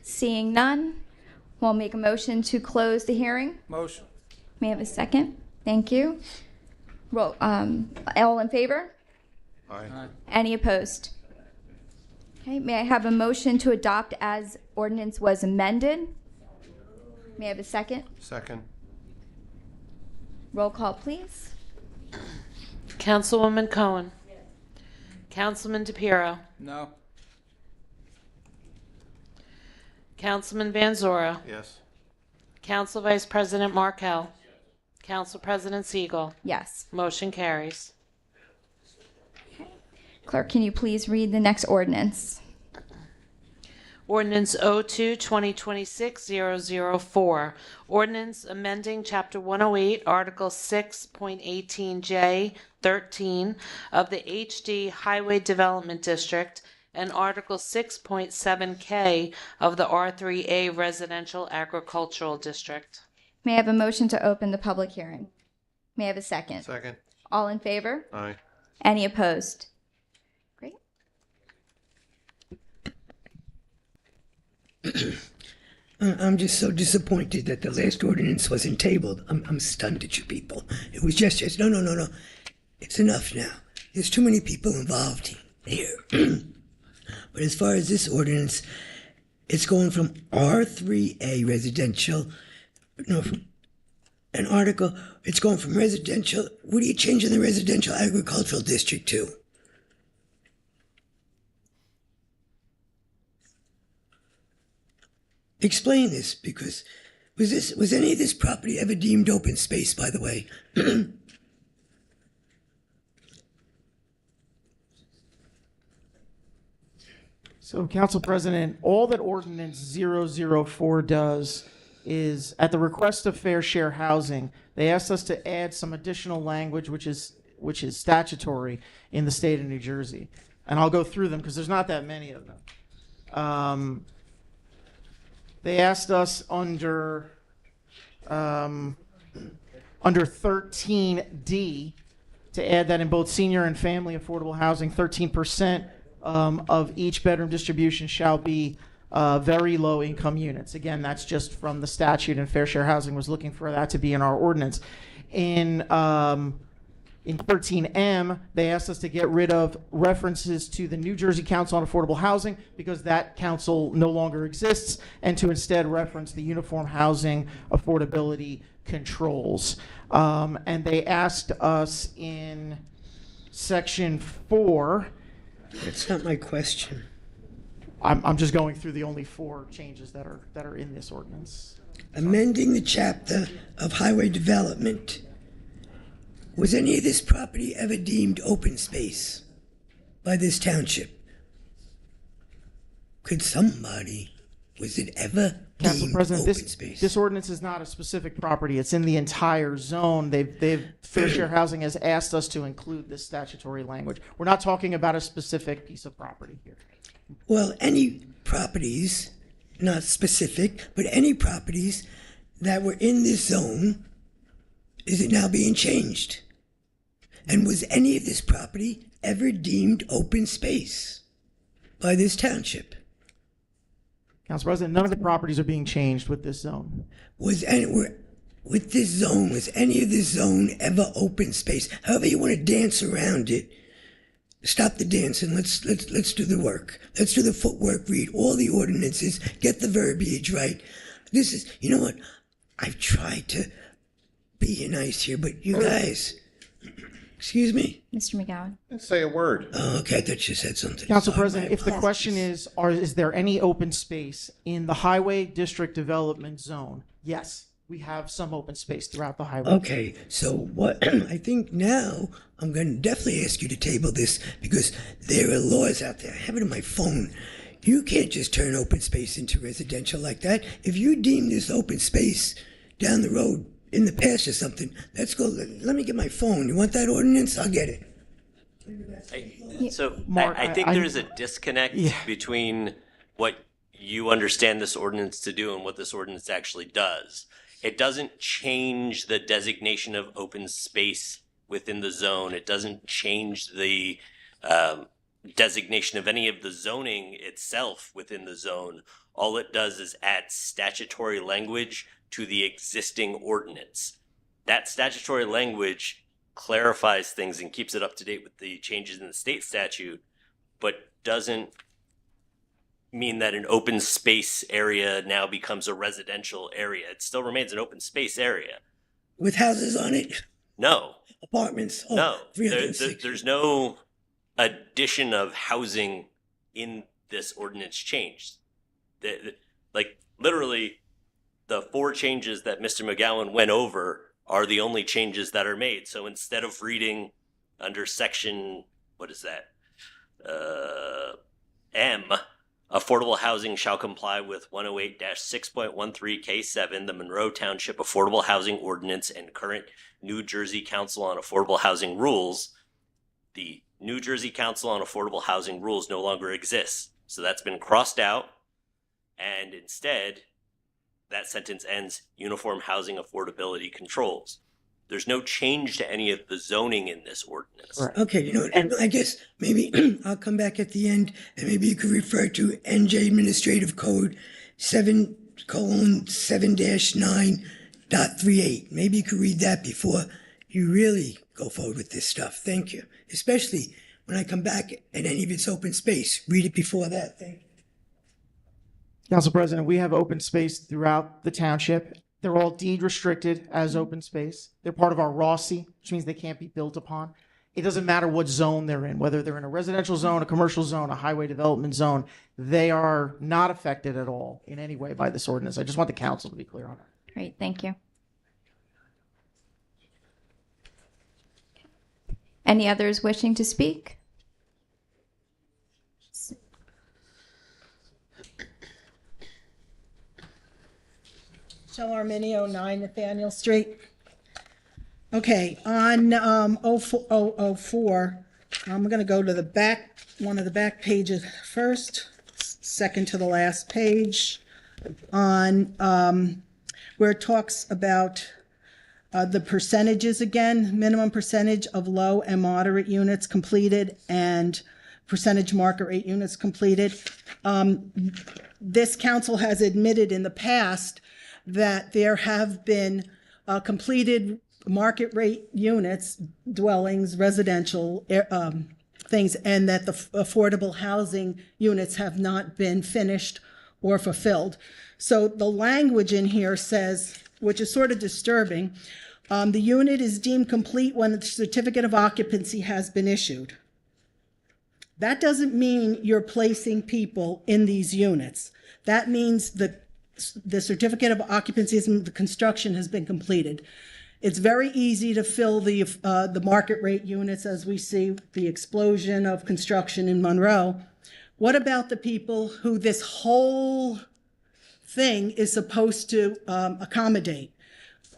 Seeing none, we'll make a motion to close the hearing. Motion. May I have a second? Thank you. Roll, all in favor? Aye. Any opposed? Okay, may I have a motion to adopt as ordinance was amended? May I have a second? Second. Roll call, please. Councilwoman Cohen. Councilman DePiero. No. Councilman Van Zora. Yes. Council Vice President Markell. Council President Siegel. Yes. Motion carries. Clerk, can you please read the next ordinance? Ordinance 02-2026-004. Ordinance amending Chapter 108, Article 6.18J 13 of the HD Highway Development District and Article 6.7K of the R3A Residential Agricultural District. May I have a motion to open the public hearing? May I have a second? Second. All in favor? Aye. Any opposed? Great. I'm just so disappointed that the last ordinance wasn't tabled. I'm stunned at you people. It was just no. It's enough now. There's too many people involved here. But as far as this ordinance, it's going from R3A residential, an article, it's going from residential, what are you changing the residential agricultural district to? Explain this, because was any of this property ever deemed open space, by the way? So, Council President, all that Ordinance 004 does is, at the request of Fair Share Housing, they asked us to add some additional language, which is statutory in the state of New Jersey. And I'll go through them because there's not that many of them. They asked us under 13D to add that in both senior and family affordable housing, 13% of each bedroom distribution shall be very low income units. Again, that's just from the statute, and Fair Share Housing was looking for that to be in our ordinance. In 13M, they asked us to get rid of references to the New Jersey Council on Affordable Housing because that council no longer exists, and to instead reference the Uniform Housing Affordability Controls. And they asked us in Section 4. That's not my question. I'm just going through the only 4 changes that are in this ordinance. Amending the chapter of highway development. Was any of this property ever deemed open space by this township? Was it ever Council deemed President, open space? this ordinance is not a specific property. It's in the entire zone. Fair Share Housing has asked us to include this statutory language. We're not talking about a specific piece of property here. Well, any properties, not specific, but any properties that were in this zone, is it now being changed? And was any of this property ever deemed open space by this township? Council President, none of the properties are being changed with this zone. Was any of this zone ever open space? However you want to dance around it, stop the dancing. Let's do the work. Let's do the footwork. Read all the ordinances. Get the verbiage right. You know what? I've tried to be nice here, but you guys. Excuse me? Mr. McGowan. Didn't say a word. Oh, okay, I thought you said something. Council Sorry, President, if the question is there any open space in the Highway District Development Zone? Yes, we have some open space throughout the highway. Okay, so what I think now, I'm going to definitely ask you to table this because there are laws out there. I have it on my phone. You can't just turn open space into residential like that. If you deem this open space down the road in the past or something, let's go. Let me get my phone. You want that ordinance? I'll get it. I think there's a disconnect between what you understand this ordinance to do and what this ordinance actually does. It doesn't change the designation of open space within the zone. It doesn't change the designation of any of the zoning itself within the zone. All it does is add statutory language to the existing ordinance. That statutory language clarifies things and keeps it up to date with the changes in the state statute, but doesn't mean that an open space area now becomes a residential area. It still remains an open space area. With houses on it? No. Apartments? Oh, No. 360. There's no addition of housing in this ordinance changed. Literally, the 4 changes that Mr. McGowan went over are the only changes that are made. So instead of reading under section, M, affordable housing shall comply with 108-6.13 K7, the Monroe Township Affordable Housing Ordinance and current New Jersey Council on Affordable Housing rules, the New Jersey Council on Affordable Housing rules no longer exists. So that's been crossed out, and instead, that sentence ends, Uniform Housing Affordability Controls. There's no change to any of the zoning in this ordinance. Right. Okay, you know what, I guess maybe I'll come back at the end and maybe you could refer to NJ Administrative Code 7:7-9.38. Maybe you could read that before you really go forward with this stuff. Thank you. Especially when I come back and any of it's open space. Read it before that. Thank you. Council President, we have open space throughout the township. They're all deed restricted as open space. They're part of our ROSI, which means they can't be built upon. It doesn't matter what zone they're in, whether they're in a residential zone, a commercial zone, a highway development zone. They are not affected at all in any way by this ordinance. I just want the council to be clear on that. Great, thank you. Any others wishing to speak? Michelle Arminio, 9 Nathaniel Street. Okay, on 04, I'm going to go to the back, one of the back pages first, second to the last page, on where it talks about the percentages again, minimum percentage of low and moderate units completed and percentage market rate units completed. This council has admitted in the past that there have been completed market rate units, dwellings, residential things, and that the affordable housing units have not been finished or fulfilled. So the language in here says, which is sort of disturbing, the unit is deemed complete when the certificate of occupancy has been issued. That doesn't mean you're placing people in these units. That means the certificate of occupancy, the construction has been completed. It's very easy to fill the market rate units as we see the explosion of construction in Monroe. What about the people who this whole thing is supposed to accommodate?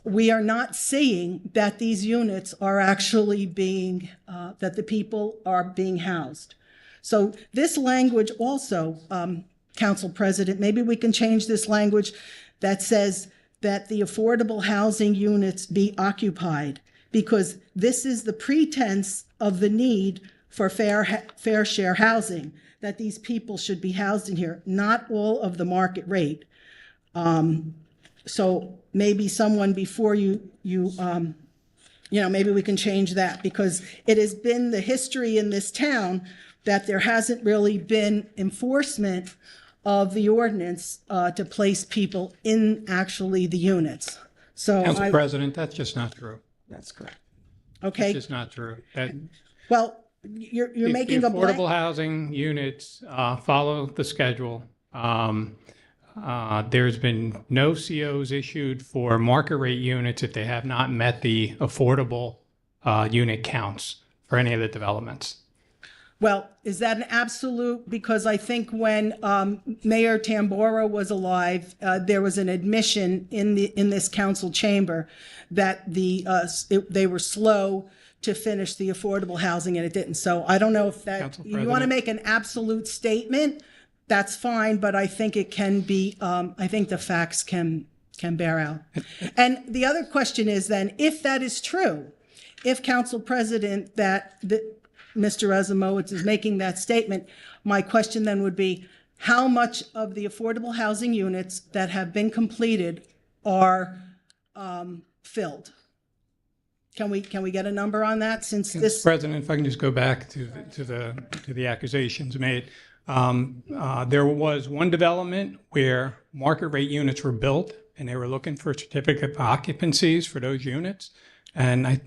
We are not seeing that these units are actually being, that the people are being housed. So this language also, Council President, maybe we can change this language that says that the affordable housing units be occupied, because this is the pretense of the need for fair share housing, that these people should be housed in here, not all of the market rate. So maybe someone before maybe we can change that, because it has been the history in this town that there hasn't really been enforcement of the ordinance to place people in actually the units. So, Council President, that's just not true. That's correct. Okay. It's just not true. Well, you're making the affordable housing units follow the schedule. There's been no COs issued for market rate units if they have not met the affordable unit counts for any of the developments. Well, is that an absolute? Because I think when Mayor Tambora was alive, there was an admission in this council chamber that they were slow to finish the affordable housing, and it didn't. So I don't know if that you want to make an absolute statement. That's fine, but I think it can be. I think the facts can bear out. And the other question is then, if that is true, if Council President Mr. Razumowitz is making that statement, my question then would be, how much of the affordable housing units that have been completed are filled? Can we get a number on that? Since this President, if I can just go back to the accusations made, there was one development where market rate units were built, and they were looking for certificate of occupancies for those units. And I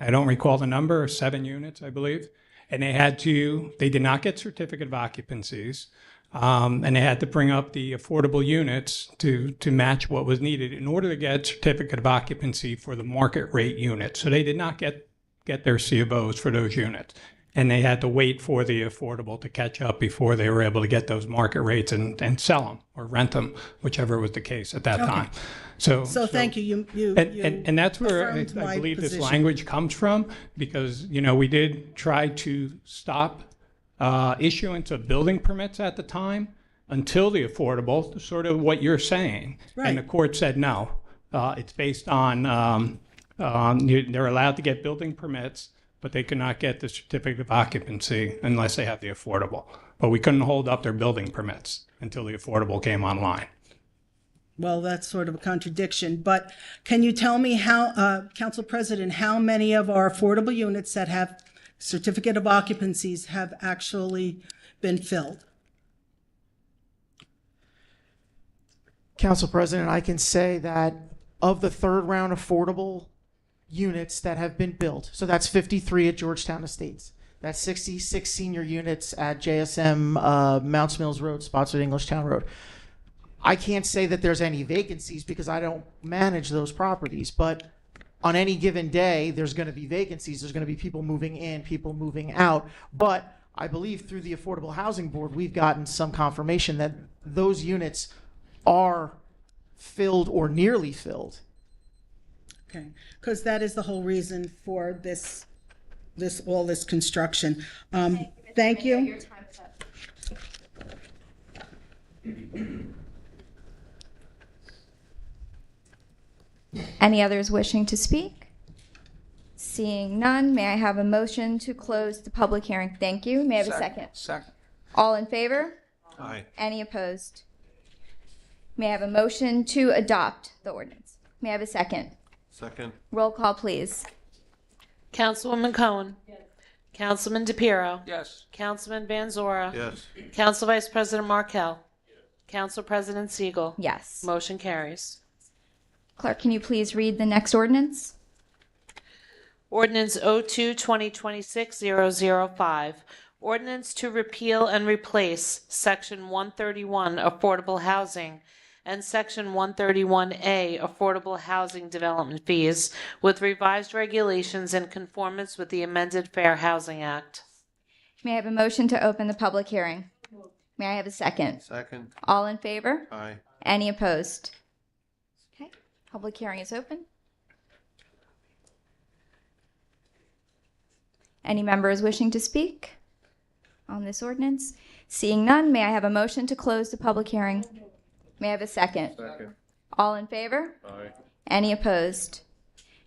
don't recall the number, 7 units, I believe. And they did not get certificate of occupancies. And they had to bring up the affordable units to match what was needed in order to get certificate of occupancy for the market rate units. So they did not get their C of Os for those units. And they had to wait for the affordable to catch up before they were able to get those market rates and sell them or rent them, whichever was the case at that time. So thank you. And that's where I believe this language comes from, because we did try to stop issuance of building permits at the time until the affordable, sort of what you're saying. Right. And the court said no. It's based on they're allowed to get building permits, but they cannot get the certificate of occupancy unless they have the affordable. but we couldn't hold up their building permits until the affordable came online. Well, that's sort of a contradiction, but can you tell me how, Council President, how many of our affordable units that have certificate of occupancies have actually been filled? Council President, I can say that of the third round affordable units that have been built, so that's 53 at Georgetown Estates, that's 66 senior units at JSM Mounts Mills Road, Spotswood Englishtown Road. I can't say that there's any vacancies because I don't manage those properties, but on any given day, there's going to be vacancies. There's going to be people moving in, people moving out. But I believe through the Affordable Housing Board, we've gotten some confirmation that those units are filled or nearly filled. Okay, because that is the whole reason for all this construction. Thank you. Your time is up. Any others wishing to speak? Seeing none, may I have a motion to close the public hearing? Thank you. May I have a second? Second. All in favor? Aye. Any opposed? May I have a motion to adopt the ordinance? May I have a second? Second. Roll call, please. Councilwoman Cohen. Yes. Councilman DePiero. Yes. Councilman Van Zora. Yes. Council Vice President Markell. Council President Siegel. Yes. Motion carries. Clerk, can you please read the next ordinance? Ordinance 02-2026-005. Ordinance to repeal and replace Section 131 Affordable Housing and Section 131A Affordable Housing Development Fees with revised regulations in conformance with the amended Fair Housing Act. May I have a motion to open the public hearing? May I have a second? Second. All in favor? Aye. Any opposed? Okay, public hearing is open. Any members wishing to speak on this ordinance? Seeing none, may I have a motion to close the public hearing? May I have a second? Second. All in favor? Aye. Any opposed?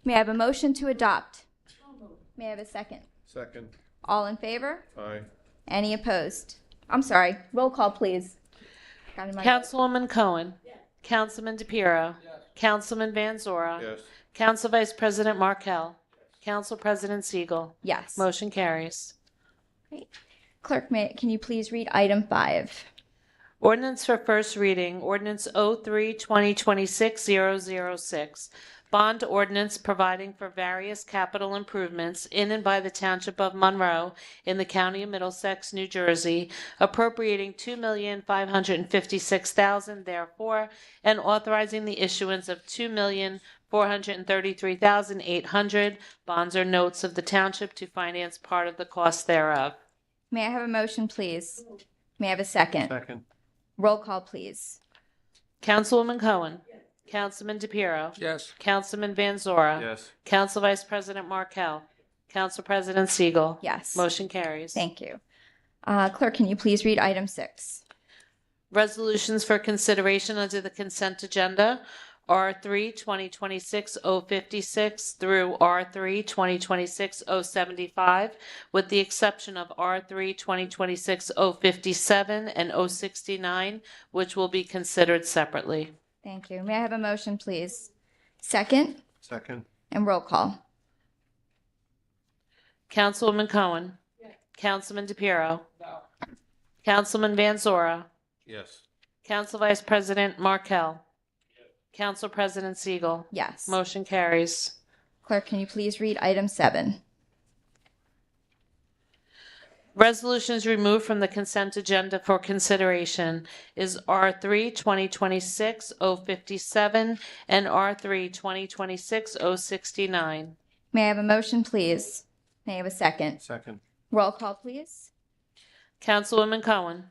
May I have a motion to adopt? May I have a second? Second. All in favor? Aye. Any opposed? I'm sorry. Roll call, please. Councilwoman Cohen. Yes. Councilman DePiero. Yes. Councilman Van Zora. Yes. Council Vice President Markell. Council President Siegel. Yes. Motion carries. Great. Clerk, can you please read item 5? Ordinance for first reading, Ordinance 03-2026-006. Bond ordinance providing for various capital improvements in and by the Township of Monroe in the County of Middlesex, New Jersey, appropriating $2,556,000 therefore, and authorizing the issuance of $2,433,800 bonds or notes of the Township to finance part of the cost thereof. May I have a motion, please? May I have a second? Second. Roll call, please. Councilwoman Cohen. Yes. Councilman DePiero. Yes. Councilman Van Zora. Yes. Council Vice President Markell. Council President Siegel. Yes. Motion carries. Thank you. Clerk, can you please read item 6? Resolutions for consideration under the consent agenda. R3 2026-056 through R3 2026-075, with the exception of R3 2026-057 and 069, which will be considered separately. Thank you. May I have a motion, please? Second? Second. And roll call. Councilwoman Cohen. Yes. Councilman DePiero. No. Councilman Van Zora. Yes. Council Vice President Markell. Council President Siegel. Yes. Motion carries. Clerk, can you please read item 7? Resolutions removed from the consent agenda for consideration is R3 2026-057 and R3 2026-069. May I have a motion, please? May I have a second? Second. Roll call, please. Councilwoman Cohen.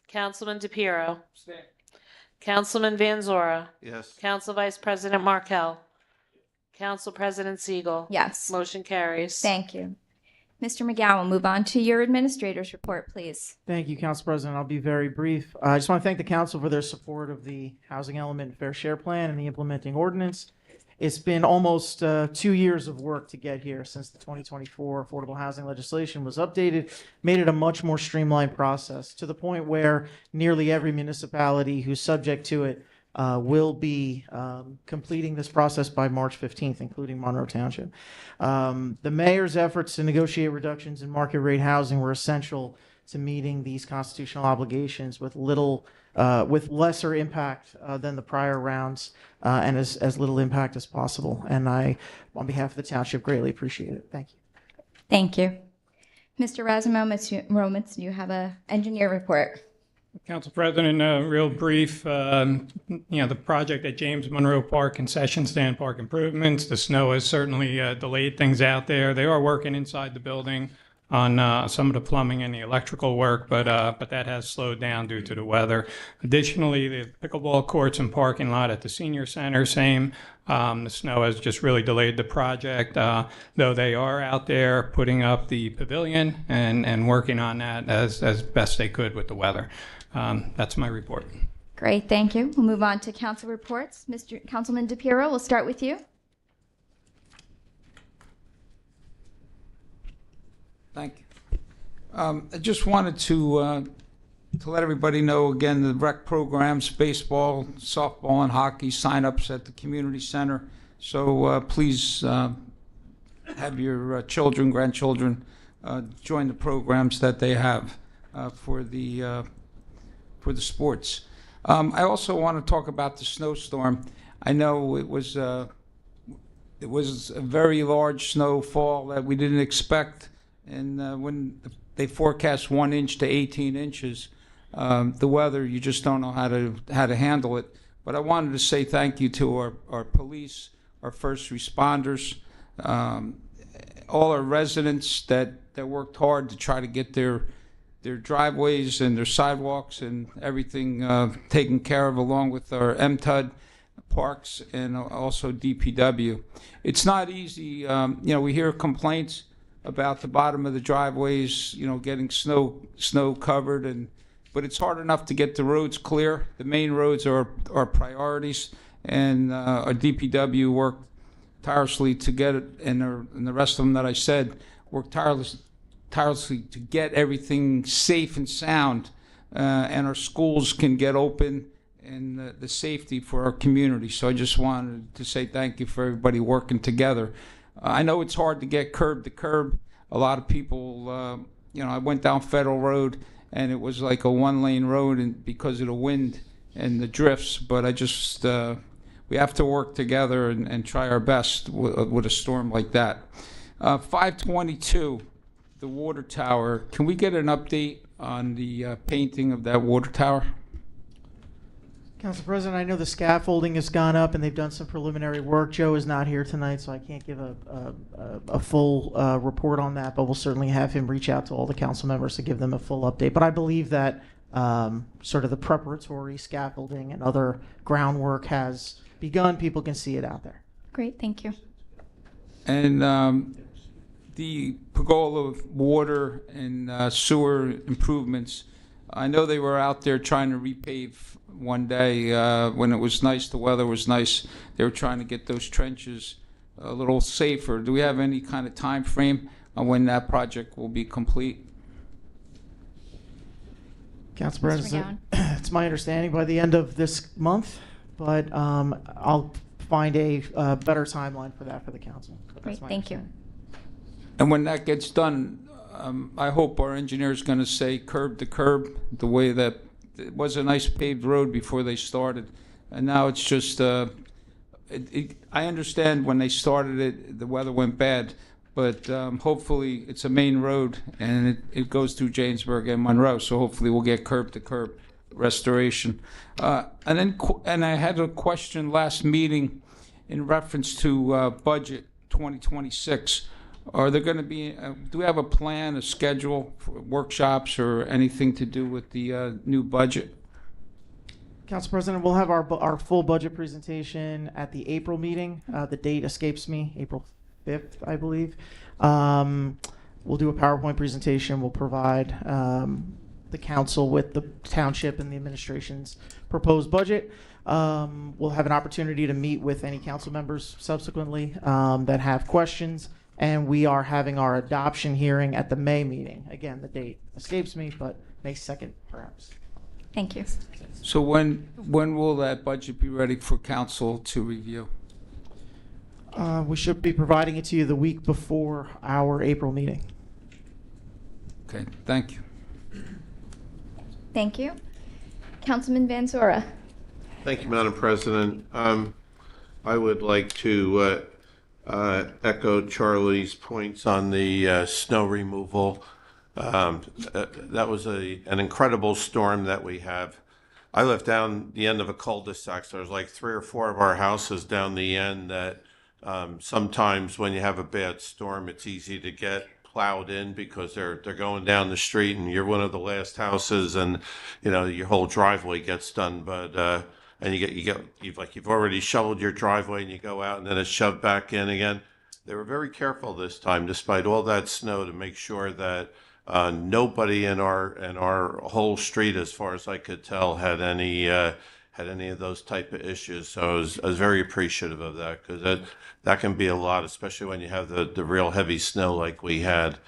Councilman DePiero. Councilman Van Zora. Yes. Council Vice President Markell. Council President Siegel. Yes. Motion carries. Thank you. Mr. McGowan, move on to your administrator's report, please. Thank you, Council President. I'll be very brief. I just want to thank the council for their support of the Housing Element Fair Share Plan and the implementing ordinance. It's been almost 2 years of work to get here since the 2024 affordable housing legislation was updated, made it a much more streamlined process to the point where nearly every municipality who's subject to it will be completing this process by March 15th, including Monroe Township. The mayor's efforts to negotiate reductions in market rate housing were essential to meeting these constitutional obligations with lesser impact than the prior rounds and as little impact as possible. And I, on behalf of the township, greatly appreciate it. Thank you. Thank you. Mr. Romans, you have an engineer report. Council President, real brief, the project at James Monroe Park concession stand park improvements, the snow has certainly delayed things out there. They are working inside the building on some of the plumbing and the electrical work, but that has slowed down due to the weather. Additionally, the pickleball courts and parking lot at the senior center, same. The snow has just really delayed the project, though they are out there putting up the pavilion and working on that as best they could with the weather. That's my report. Great, thank you. We'll move on to council reports. Mr. Councilman DePiero, we'll start with you. Thank you. I just wanted to let everybody know again the rec programs, baseball, softball, and hockey sign-ups at the community center. So please have your children, grandchildren join the programs that they have for the sports. I also want to talk about the snowstorm. I know it was a very large snowfall that we didn't expect. And when they forecast 1 inch to 18 inches, the weather, you just don't know how to handle it. But I wanted to say thank you to our police, our first responders, all our residents that worked hard to try to get their driveways and their sidewalks and everything taken care of, along with our MTUD parks and also DPW. It's not easy. We hear complaints about the bottom of the driveways, getting snow covered, but it's hard enough to get the roads clear. The main roads are our priorities, and our DPW worked tirelessly to get it, and the rest of them that I said worked tirelessly to get everything safe and sound, and our schools can get open, and the safety for our community. So I just wanted to say thank you for everybody working together. I know it's hard to get curb to curb. A lot of people, I went down Federal Road and it was like a 1-lane road and because of the wind and the drifts, but I just, we have to work together and try our best with a storm like that. 522, the water tower. Can we get an update on the painting of that water tower? Council President, I know the scaffolding has gone up and they've done some preliminary work. Joe is not here tonight, so I can't give a full report on that, but we'll certainly have him reach out to all the council members to give them a full update. But I believe that sort of the preparatory scaffolding and other groundwork has begun. People can see it out there. Great, thank you. And the pergola water and sewer improvements, I know they were out there trying to repave one day when it was nice, the weather was nice. They were trying to get those trenches a little safer. Do we have any kind of time frame on when that project will be complete? Council President, it's my understanding by the end of this month, but I'll find a better timeline for that for the council. Great, thank you. And when that gets done, I hope our engineer is going to say curb to curb, the way that it was a nice paved road before they started, and now it's just. I understand when they started it, the weather went bad, but hopefully it's a main road and it goes through Jamesburg and Monroe, so hopefully we'll get curb to curb restoration. And I had a question last meeting in reference to budget 2026. Are there going to be, do we have a plan, a schedule for workshops or anything to do with the new budget? Council President, we'll have our full budget presentation at the April meeting. The date escapes me, April 5th, I believe. We'll do a PowerPoint presentation. We'll provide the council with the township and the administration's proposed budget. We'll have an opportunity to meet with any council members subsequently that have questions. And we are having our adoption hearing at the May meeting. Again, the date escapes me, but May 2nd, perhaps. Thank you. So when will that budget be ready for council to review? We should be providing it to you the week before our April meeting. Okay, thank you. Thank you. Councilman Van Zora. Thank you, Madam President. I would like to echo Charlie's points on the snow removal. That was an incredible storm that we have. I live down the end of a cul-de-sac, so there's like 3 or 4 of our houses down the end that sometimes when you have a bad storm, it's easy to get plowed in because they're going down the street and you're one of the last houses, and you know your whole driveway gets done. But and you've already shoveled your driveway and you go out and then it's shoved back in again. They were very careful this time, despite all that snow, to make sure that nobody in our whole street, as far as I could tell, had any of those type of issues. So I was very appreciative of that, because that can be a lot, especially when you have the real heavy snow like we had.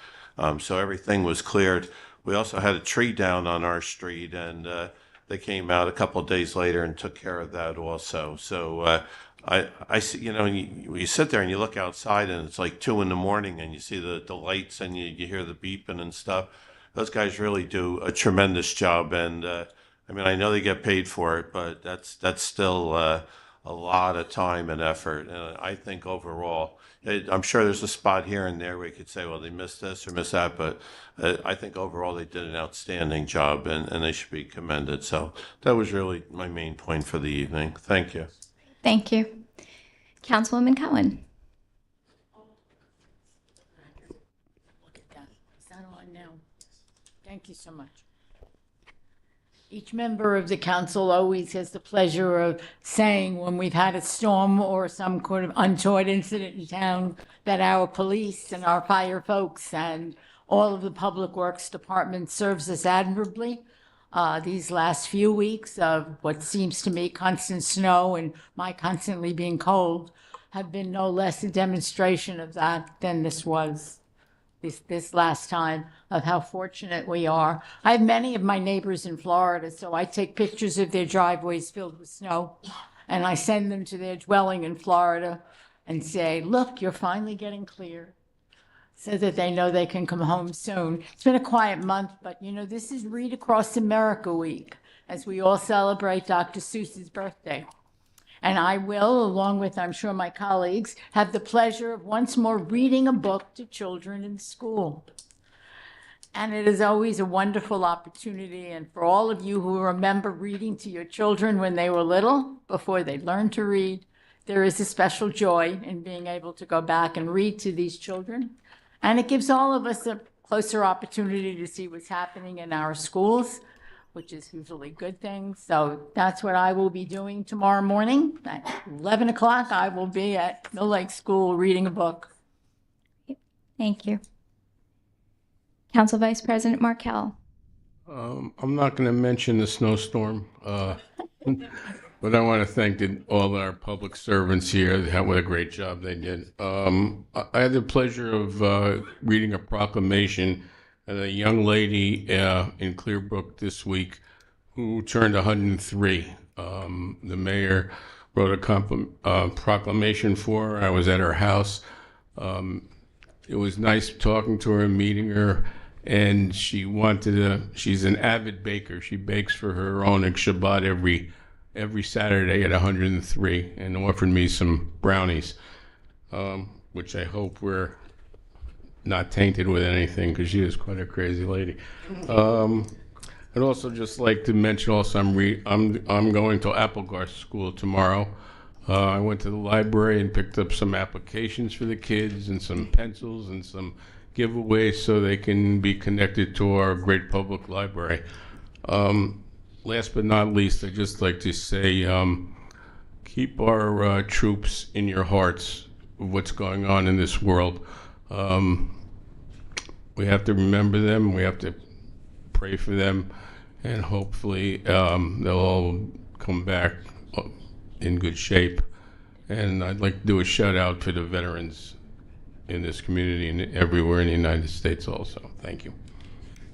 So everything was cleared. We also had a tree down on our street, and they came out a couple of days later and took care of that also. So I see, you sit there and you look outside and it's like 2 a.m. and you see the lights and you hear the beeping and stuff. Those guys really do a tremendous job, and I mean, I know they get paid for it, but that's still a lot of time and effort. And I think overall, I'm sure there's a spot here and there where you could say, well, they missed this or missed that, but I think overall they did an outstanding job, and they should be commended. So that was really my main point for the evening. Thank you. Thank you. Councilwoman Cohen. Look at that. Is that on now? Thank you so much. Each member of the council always has the pleasure of saying when we've had a storm or some kind of untoward incident in town that our police and our fire folks and all of the public works department serves us admirably. These last few weeks of what seems to me constant snow and my constantly being cold have been no less a demonstration of that than this was. This last time, of how fortunate we are. I have many of my neighbors in Florida, so I take pictures of their driveways filled with snow, and I send them to their dwelling in Florida and say, look, you're finally getting clear, so that they know they can come home soon. It's been a quiet month, but this is Read Across America Week, as we all celebrate Dr. Seuss's birthday. And I will, along with, I'm sure, my colleagues, have the pleasure of once more reading a book to children in school. And it is always a wonderful opportunity. And for all of you who remember reading to your children when they were little, before they learned to read, there is a special joy in being able to go back and read to these children. And it gives all of us a closer opportunity to see what's happening in our schools, which is usually good things. So that's what I will be doing tomorrow morning. At 11 o'clock, I will be at Mill Lake School reading a book. Thank you. Council Vice President Markell. I'm not going to mention the snowstorm, but I want to thank all our public servants here. What a great job they did. I had the pleasure of reading a proclamation. A young lady in Clearbrook this week who turned 103. The mayor wrote a proclamation for her. I was at her house. It was nice talking to her and meeting her. And she's an avid baker. She bakes for her own Shabbat every Saturday at 103, and offered me some brownies, which I hope were not tainted with anything, because she is quite a crazy lady. I'd also just like to mention I'm going to Applegarth School tomorrow. I went to the library and picked up some applications for the kids and some pencils and some giveaways so they can be connected to our great public library. Last but not least, I'd just like to say, keep our troops in your hearts of what's going on in this world. We have to remember them, we have to pray for them, and hopefully they'll all come back in good shape. And I'd like to do a shout out to the veterans in this community and everywhere in the United States also. Thank you.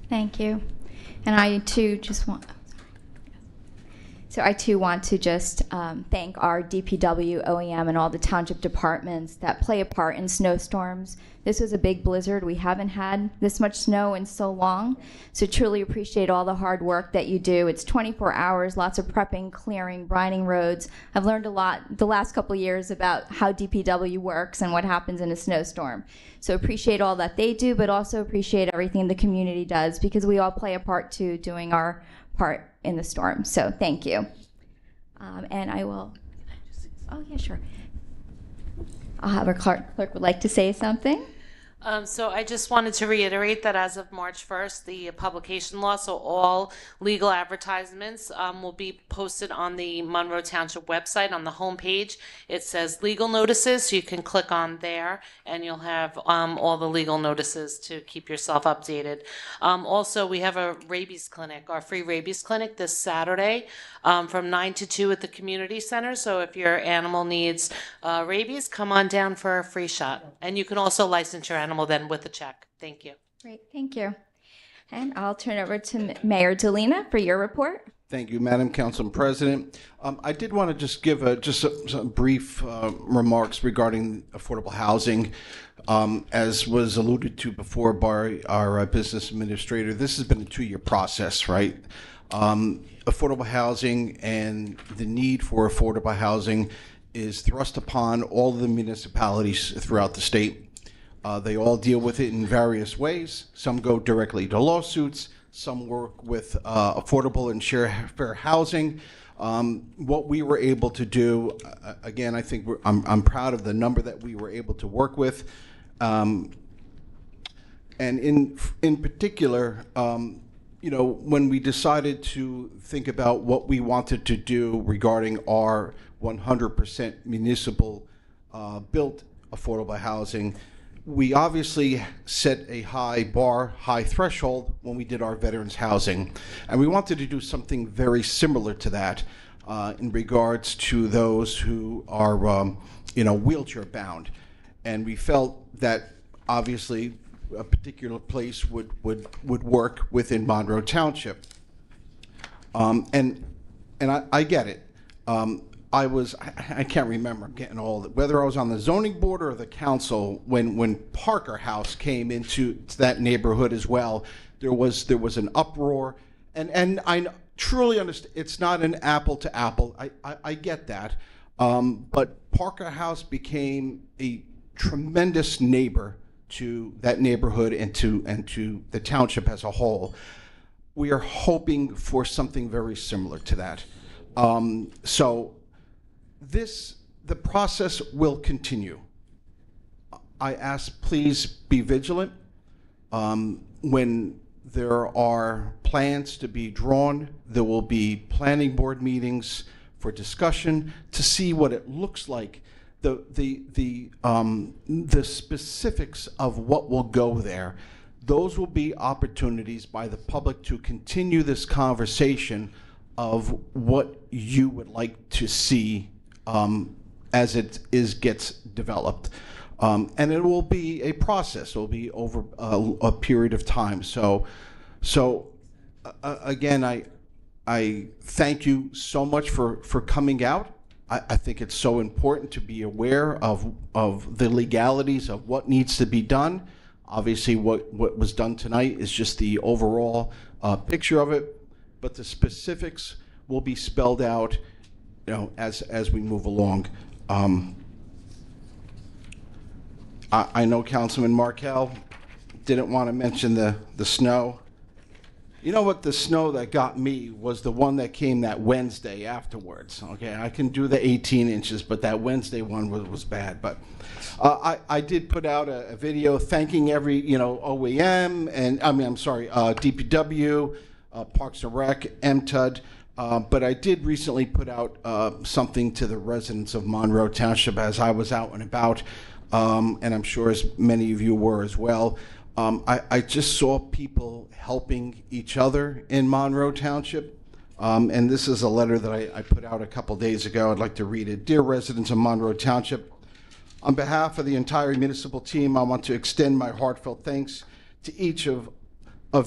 Thank you. And I too just want, to just thank our DPW, OEM, and all the township departments that play a part in snowstorms. This was a big blizzard. We haven't had this much snow in so long, so truly appreciate all the hard work that you do. It's 24 hours, lots of prepping, clearing, brining roads. I've learned a lot the last couple of years about how DPW works and what happens in a snowstorm. So appreciate all that they do, but also appreciate everything the community does, because we all play a part too, doing our part in the storm. So thank you. And I will, oh yeah, sure. I'll have our clerk would like to say something. So I just wanted to reiterate that as of March 1st, the publication law, so all legal advertisements will be posted on the Monroe Township website on the homepage. It says legal notices, so you can click on there and you'll have all the legal notices to keep yourself updated. Also, we have a rabies clinic, our free rabies clinic this Saturday from 9 to 2 at the community center. So if your animal needs rabies, come on down for a free shot. And you can also license your animal then with a check. Thank you. Great, thank you. And I'll turn it over to Mayor Delina for your report. Thank you, Madam Council President. I did want to just give some brief remarks regarding affordable housing. As was alluded to before by our business administrator, this has been a 2-year process, right? Affordable housing and the need for affordable housing is thrust upon all the municipalities throughout the state. They all deal with it in various ways. Some go directly to lawsuits. Some work with affordable and fair housing. What we were able to do, again, I think I'm proud of the number that we were able to work with. And in particular, when we decided to think about what we wanted to do regarding our 100% municipal built affordable housing, we obviously set a high bar, high threshold when we did our veterans housing. And we wanted to do something very similar to that in regards to those who are, wheelchair bound. And we felt that obviously a particular place would work within Monroe Township. And I get it. I can't remember, I'm getting old, whether I was on the zoning board or the council when Parker House came into that neighborhood as well. There was an uproar, and I truly understand it's not an apple to apple. I get that, but Parker House became a tremendous neighbor to that neighborhood and to the township as a whole. We are hoping for something very similar to that. The process will continue. I ask, please be vigilant. When there are plans to be drawn, there will be planning board meetings for discussion to see what it looks like, the specifics of what will go there. Those will be opportunities by the public to continue this conversation of what you would like to see as it gets developed. And it will be a process. It will be over a period of time. So again, I thank you so much for coming out. I think it's so important to be aware of the legalities of what needs to be done. Obviously, what was done tonight is just the overall picture of it, but the specifics will be spelled out, as we move along. I know Councilman Markell didn't want to mention the snow. You know what? The snow that got me was the one that came that Wednesday afterwards. Okay, I can do the 18 inches, but that Wednesday one was bad. But I did put out a video thanking every OEM and DPW, Parks and Rec, MTUD. But I did recently put out something to the residents of Monroe Township as I was out and about, and I'm sure as many of you were as well. I just saw people helping each other in Monroe Township. And this is a letter that I put out a couple days ago. I'd like to read it. Dear residents of Monroe Township, on behalf of the entire municipal team, I want to extend my heartfelt thanks to each of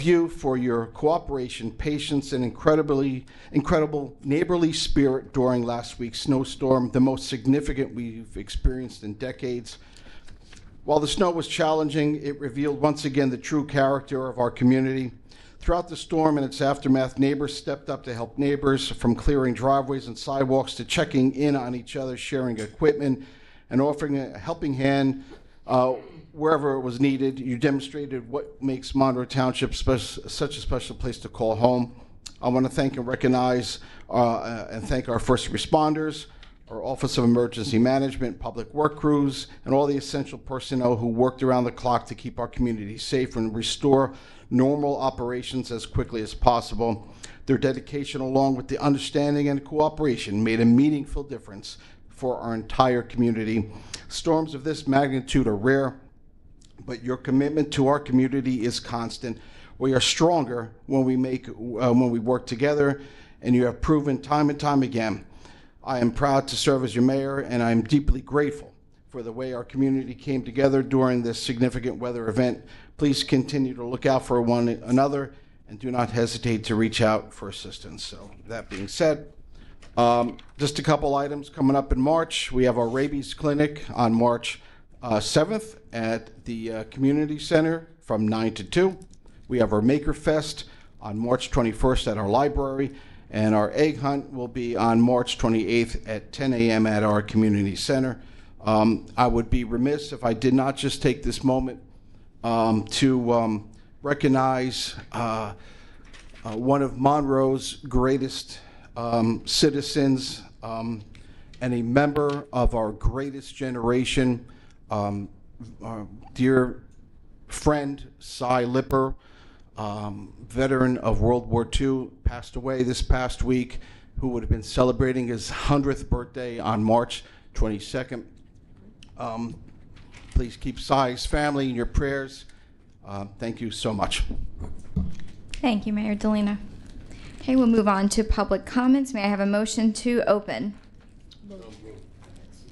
you for your cooperation, patience, and incredible neighborly spirit during last week's snowstorm, the most significant we've experienced in decades. While the snow was challenging, it revealed once again the true character of our community. Throughout the storm and its aftermath, neighbors stepped up to help neighbors, from clearing driveways and sidewalks to checking in on each other, sharing equipment, and offering a helping hand wherever it was needed. You demonstrated what makes Monroe Township such a special place to call home. I want to thank and recognize and thank our first responders, our Office of Emergency Management, public work crews, and all the essential personnel who worked around the clock to keep our community safe and restore normal operations as quickly as possible. Their dedication, along with the understanding and cooperation, made a meaningful difference for our entire community. Storms of this magnitude are rare, but your commitment to our community is constant. We are stronger when we work together, and you have proven time and time again. I am proud to serve as your mayor, and I am deeply grateful for the way our community came together during this significant weather event. Please continue to look out for one another, and do not hesitate to reach out for assistance. So that being said, just a couple items coming up in March. We have our rabies clinic on March 7th at the community center from 9 to 2. We have our Maker Fest on March 21st at our library, and our egg hunt will be on March 28th at 10 a.m. at our community center. I would be remiss if I did not just take this moment to recognize one of Monroe's greatest citizens and a member of our greatest generation, our dear friend Cy Lipper, veteran of World War II, passed away this past week, who would have been celebrating his 100th birthday on March 22nd. Please keep Cy's family in your prayers. Thank you so much. Thank you, Mayor Delina. Okay, we'll move on to public comments. May I have a motion to open?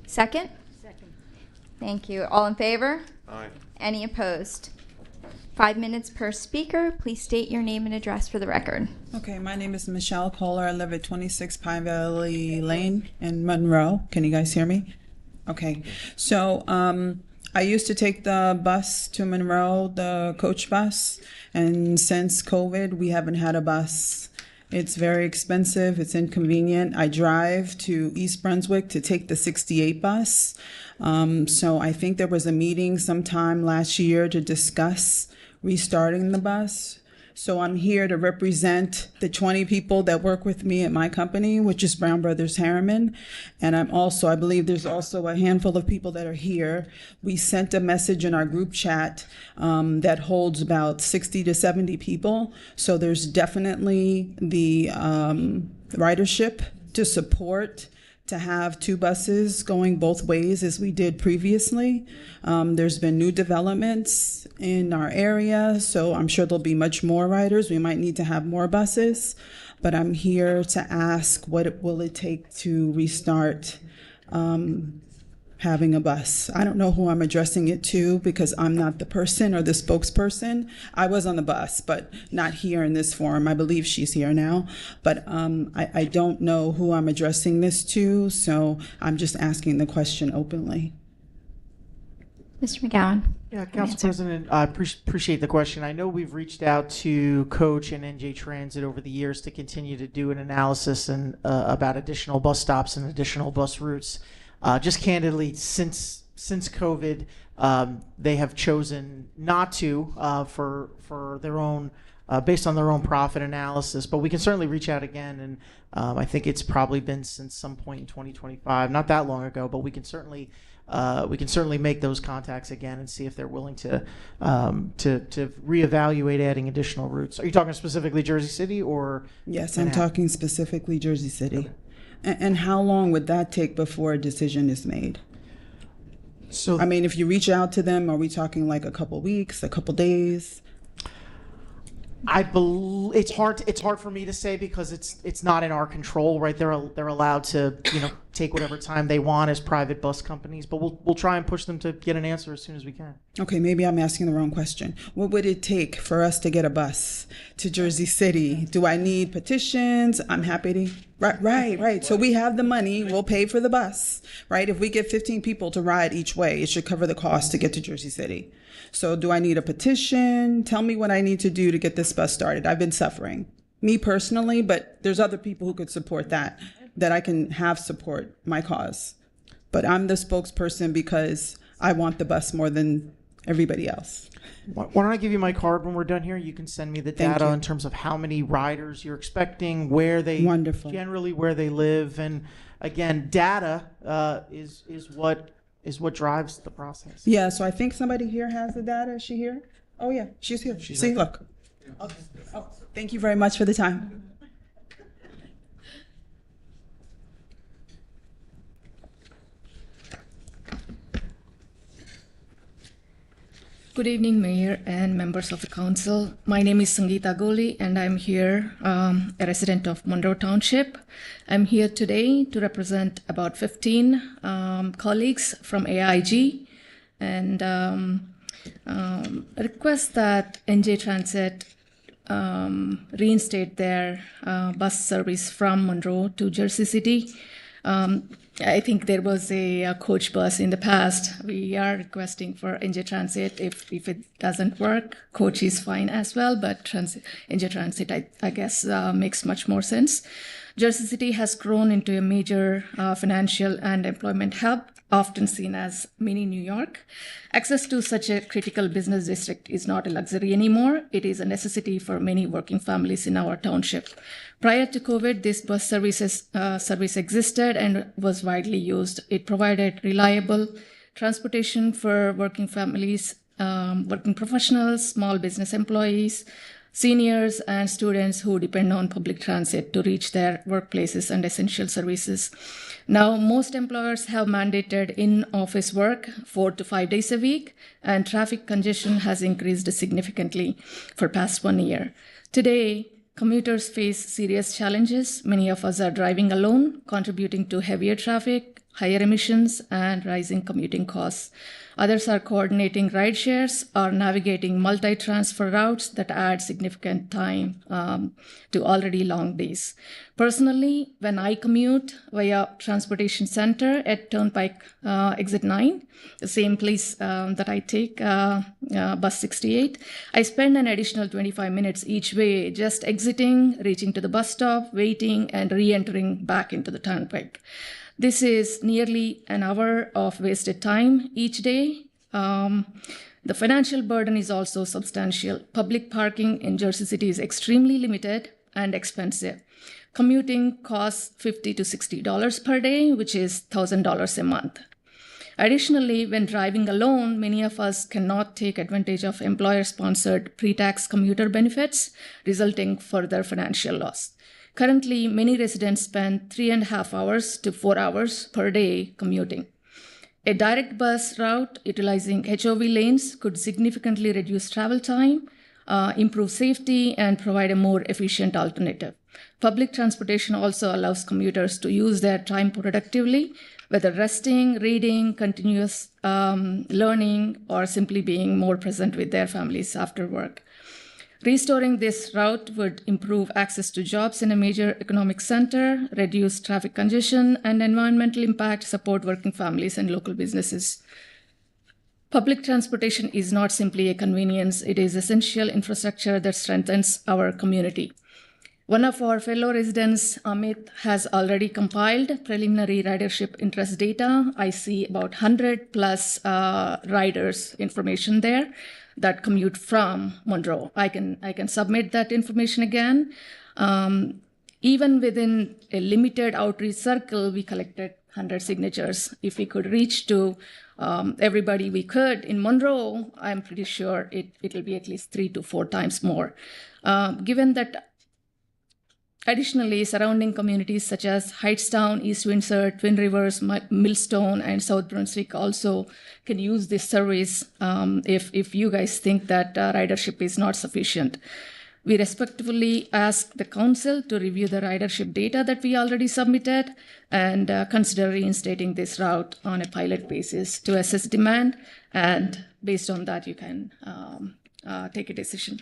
Second? Second. Thank you. All in favor? Aye. Any opposed? 5 minutes per speaker. Please state your name and address for the record. Okay, my name is Michelle Kohler. I live at 26 Pine Valley Lane in Monroe. Can you guys hear me? Okay, so I used to take the bus to Monroe, the coach bus, and since COVID, we haven't had a bus. It's very expensive, it's inconvenient. I drive to East Brunswick to take the 68 bus. So I think there was a meeting sometime last year to discuss restarting the bus. So I'm here to represent the 20 people that work with me at my company, which is Brown Brothers Harriman. And I believe there's also a handful of people that are here. We sent a message in our group chat that holds about 60 to 70 people. So there's definitely the ridership to support to have two buses going both ways as we did previously. There's been new developments in our area, so I'm sure there'll be much more riders. We might need to have more buses, but I'm here to ask what will it take to restart having a bus. I don't know who I'm addressing it to because I'm not the person or the spokesperson. I was on the bus, but not here in this forum. I believe she's here now, but I don't know who I'm addressing this to, so I'm just asking the question openly. Mr. McGowan. Yeah, Council President, I appreciate the question. I know we've reached out to Coach and NJ Transit over the years to continue to do an analysis and about additional bus stops and additional bus routes. Just candidly, since COVID, they have chosen not to for their own, based on their own profit analysis. But we can certainly reach out again, and I think it's probably been since some point in 2025, not that long ago. But we can certainly make those contacts again and see if they're willing to reevaluate adding additional routes. Are you talking specifically Jersey City or? Yes, I'm talking specifically Jersey City. Okay. And how long would that take before a decision is made? So, I mean, if you reach out to them, are we talking like a couple weeks, a couple days? It's hard for me to say because it's not in our control, right? They're allowed to take whatever time they want as private bus companies, but we'll try and push them to get an answer as soon as we can. Okay, maybe I'm asking the wrong question. What would it take for us to get a bus to Jersey City? Do I need petitions? I'm happy to. Right. So we have the money. We'll pay for the bus, right? If we get 15 people to ride each way, it should cover the cost to get to Jersey City. So do I need a petition? Tell me what I need to do to get this bus started. I've been suffering, me personally, but there's other people who could support that I can have support my cause. But I'm the spokesperson because I want the bus more than everybody else. Why don't I give you my card when we're done here? You can send me the data in terms of how many riders you're expecting, where they generally where they live, and again, data is what drives the process. Yeah, so I think somebody here has the data. Is she here? Oh yeah, she's here. See, look. Okay. Oh, thank you very much for the time. Good evening, Mayor and members of the council. My name is Sangeeta Goli, and I'm here, a resident of Monroe Township. I'm here today to represent about 15 colleagues from AIG and request that NJ Transit reinstate their bus service from Monroe to Jersey City. I think there was a coach bus in the past. We are requesting for NJ Transit. If it doesn't work, coach is fine as well, but NJ Transit, I guess, makes much more sense. Jersey City has grown into a major financial and employment hub, often seen as mini New York. Access to such a critical business district is not a luxury anymore. It is a necessity for many working families in our township. Prior to COVID, this bus service existed and was widely used. It provided reliable transportation for working families, working professionals, small business employees, seniors, and students who depend on public transit to reach their workplaces and essential services. Now, most employers have mandated in-office work 4 to 5 days a week, and traffic congestion has increased significantly for past 1 year. Today, commuters face serious challenges. Many of us are driving alone, contributing to heavier traffic, higher emissions, and rising commuting costs. Others are coordinating ride shares or navigating multi-transfer routes that add significant time to already long days. Personally, when I commute via Transportation Center at Turnpike Exit 9, the same place that I take, bus 68, I spend an additional 25 minutes each way just exiting, reaching to the bus stop, waiting, and re-entering back into the Turnpike. This is nearly an hour of wasted time each day. The financial burden is also substantial. Public parking in Jersey City is extremely limited and expensive. Commuting costs $50 to $60 per day, which is $1,000 a month. Additionally, when driving alone, many of us cannot take advantage of employer-sponsored pre-tax commuter benefits, resulting further financial loss. Currently, many residents spend 3.5 hours to 4 hours per day commuting. A direct bus route utilizing HOV lanes could significantly reduce travel time, improve safety, and provide a more efficient alternative. Public transportation also allows commuters to use their time productively, whether resting, reading, continuous learning, or simply being more present with their families after work. Restoring this route would improve access to jobs in a major economic center, reduce traffic congestion and environmental impact, support working families and local businesses. Public transportation is not simply a convenience, it is essential infrastructure that strengthens our community. One of our fellow residents, Amit, has already compiled preliminary ridership interest data. I see about 100 plus riders information there that commute from Monroe. I can submit that information again. Even within a limited outreach circle, we collected 100 signatures. If we could reach to everybody we could in Monroe, I'm pretty sure it'll be at least 3 to 4 times more. Given that additionally, surrounding communities such as Heightstown, East Windsor, Twin Rivers, Millstone, and South Brunswick also can use this service if you guys think that ridership is not sufficient. We respectfully ask the council to review the ridership data that we already submitted and consider reinstating this route on a pilot basis to assess demand. And based on that, you can take a decision.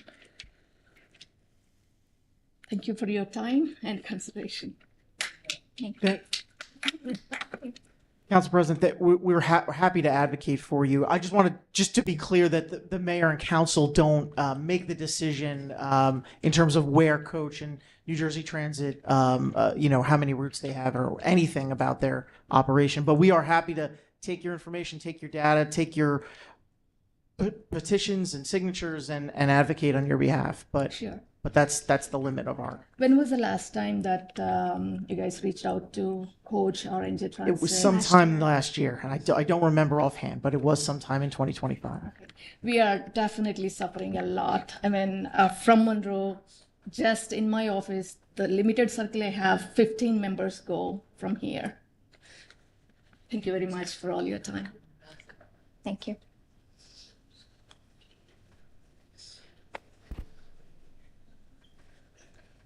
Thank you for your time and consideration. Thank you. Council President, that we're happy to advocate for you. I just wanted to be clear that the mayor and council don't make the decision in terms of where Coach and New Jersey Transit, how many routes they have or anything about their operation. But we are happy to take your information, take your data, take your petitions and signatures and advocate on your behalf. But sure. But that's the limit of our. When was the last time that you guys reached out to Coach or NJ Transit? It was sometime last year, and I don't remember offhand, but it was sometime in 2025. Okay. We are definitely suffering a lot. I mean, from Monroe, just in my office, the limited circle I have, 15 members go from here. Thank you very much for all your time. Thank you.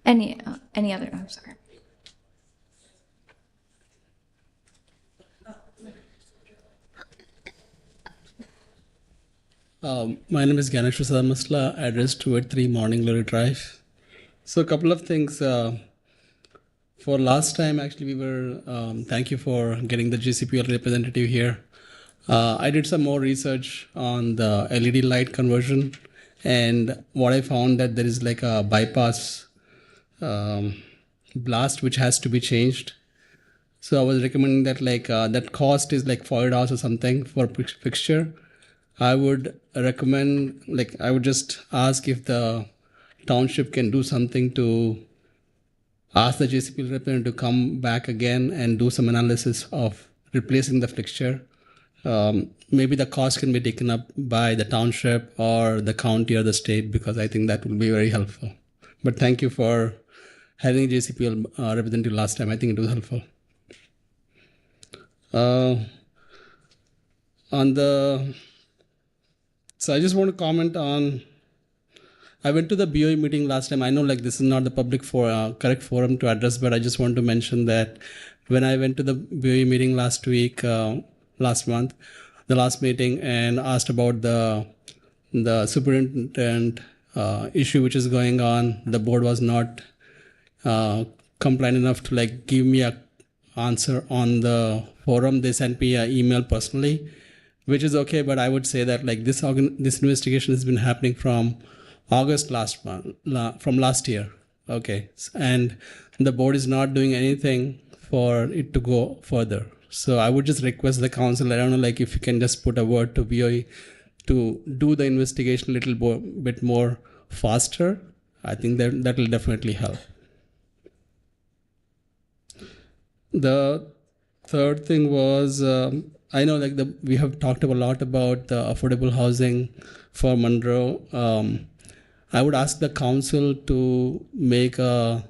Any other? I'm sorry. My name is Ganesh Prasad Masla, address 283 Morning Glory Drive. So a couple of things. For last time, actually, we were, thank you for getting the GCPL representative here. I did some more research on the LED light conversion, and what I found that there is like a bypass blast which has to be changed. So I was recommending that that cost is like $40 or something for fixture. I would recommend, I would just ask if the township can do something to ask the JCPL representative to come back again and do some analysis of replacing the fixture. Maybe the cost can be taken up by the township or the county or the state, because I think that will be very helpful. But thank you for having JCPL representative last time. I think it was helpful. So I just want to comment on, I went to the BOE meeting last time. I know this is not the public correct forum to address, but I just want to mention that when I went to the BOE meeting last month, the last meeting, and asked about the superintendent issue which is going on, the board was not compliant enough to give me a answer on the forum. They sent me an email personally, which is okay, but I would say that this investigation has been happening from August from last year. Okay, and the board is not doing anything for it to go further. So I would just request the council, I don't know, if you can just put a word to BOE to do the investigation a little bit more faster. I think that will definitely help. The third thing was, I know we have talked a lot about the affordable housing for Monroe. I would ask the council to make ask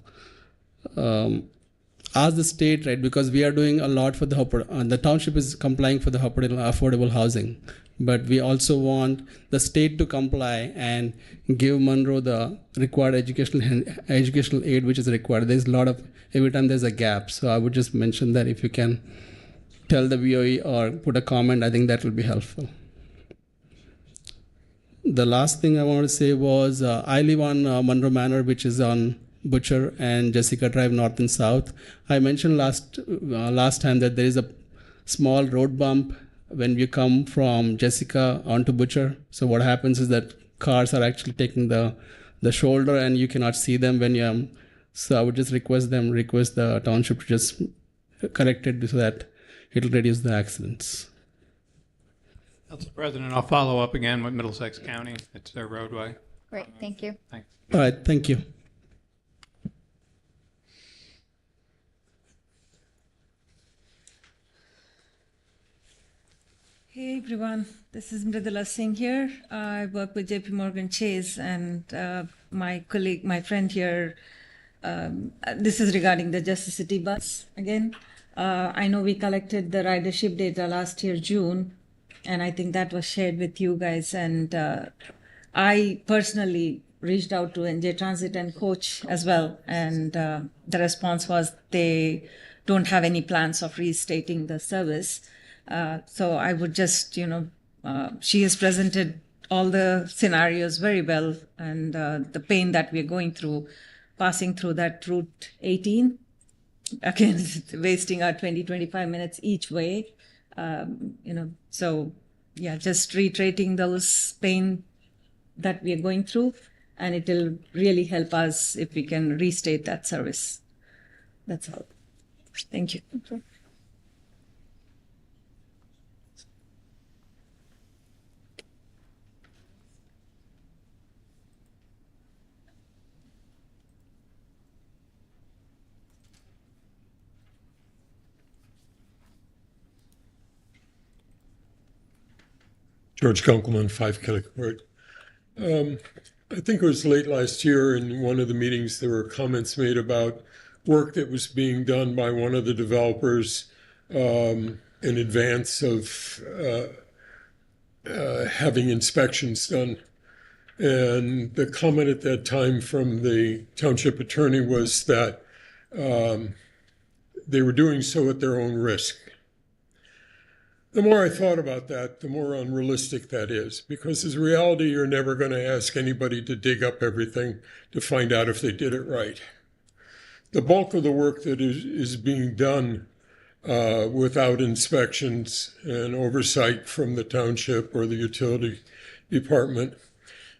the state, right, because we are doing a lot for the township is complying for the affordable housing, but we also want the state to comply and give Monroe the required educational aid which is required. There's every time there's a gap. So I would just mention that if you can tell the BOE or put a comment, I think that will be helpful. The last thing I want to say was I live on Monroe Manor, which is on Butcher and Jessica Drive, north and south. I mentioned last time that there is a small road bump when you come from Jessica onto Butcher. So what happens is that cars are actually taking the shoulder and you cannot see them when you so I would just request the township to just correct it so that it will reduce the accidents. Council President, I'll follow up again with Middlesex County. It's their roadway. Great, thank you. Thanks. All right, thank you. Hey everyone, this is Mridula Singh here. I work with JP Morgan Chase, and my friend here, this is regarding the Justice City bus again. I know we collected the ridership data last year, June, and I think that was shared with you guys. And I personally reached out to NJ Transit and Coach as well, and the response was they don't have any plans of restating the service. So I would just, she has presented all the scenarios very well, and the pain that we're going through, passing through that Route 18, again, wasting our 25 minutes each way, so yeah, just reiterating those pain that we are going through, and it will really help us if we can restate that service. That's all. Thank you. George Kunkelman, 5 Killicourt. I think it was late last year in one of the meetings there were comments made about work that was being done by one of the developers in advance of having inspections done. And the comment at that time from the township attorney was that they were doing so at their own risk. The more I thought about that, the more unrealistic that is, because as reality, you're never going to ask anybody to dig up everything to find out if they did it right. The bulk of the work that is being done without inspections and oversight from the township or the utility department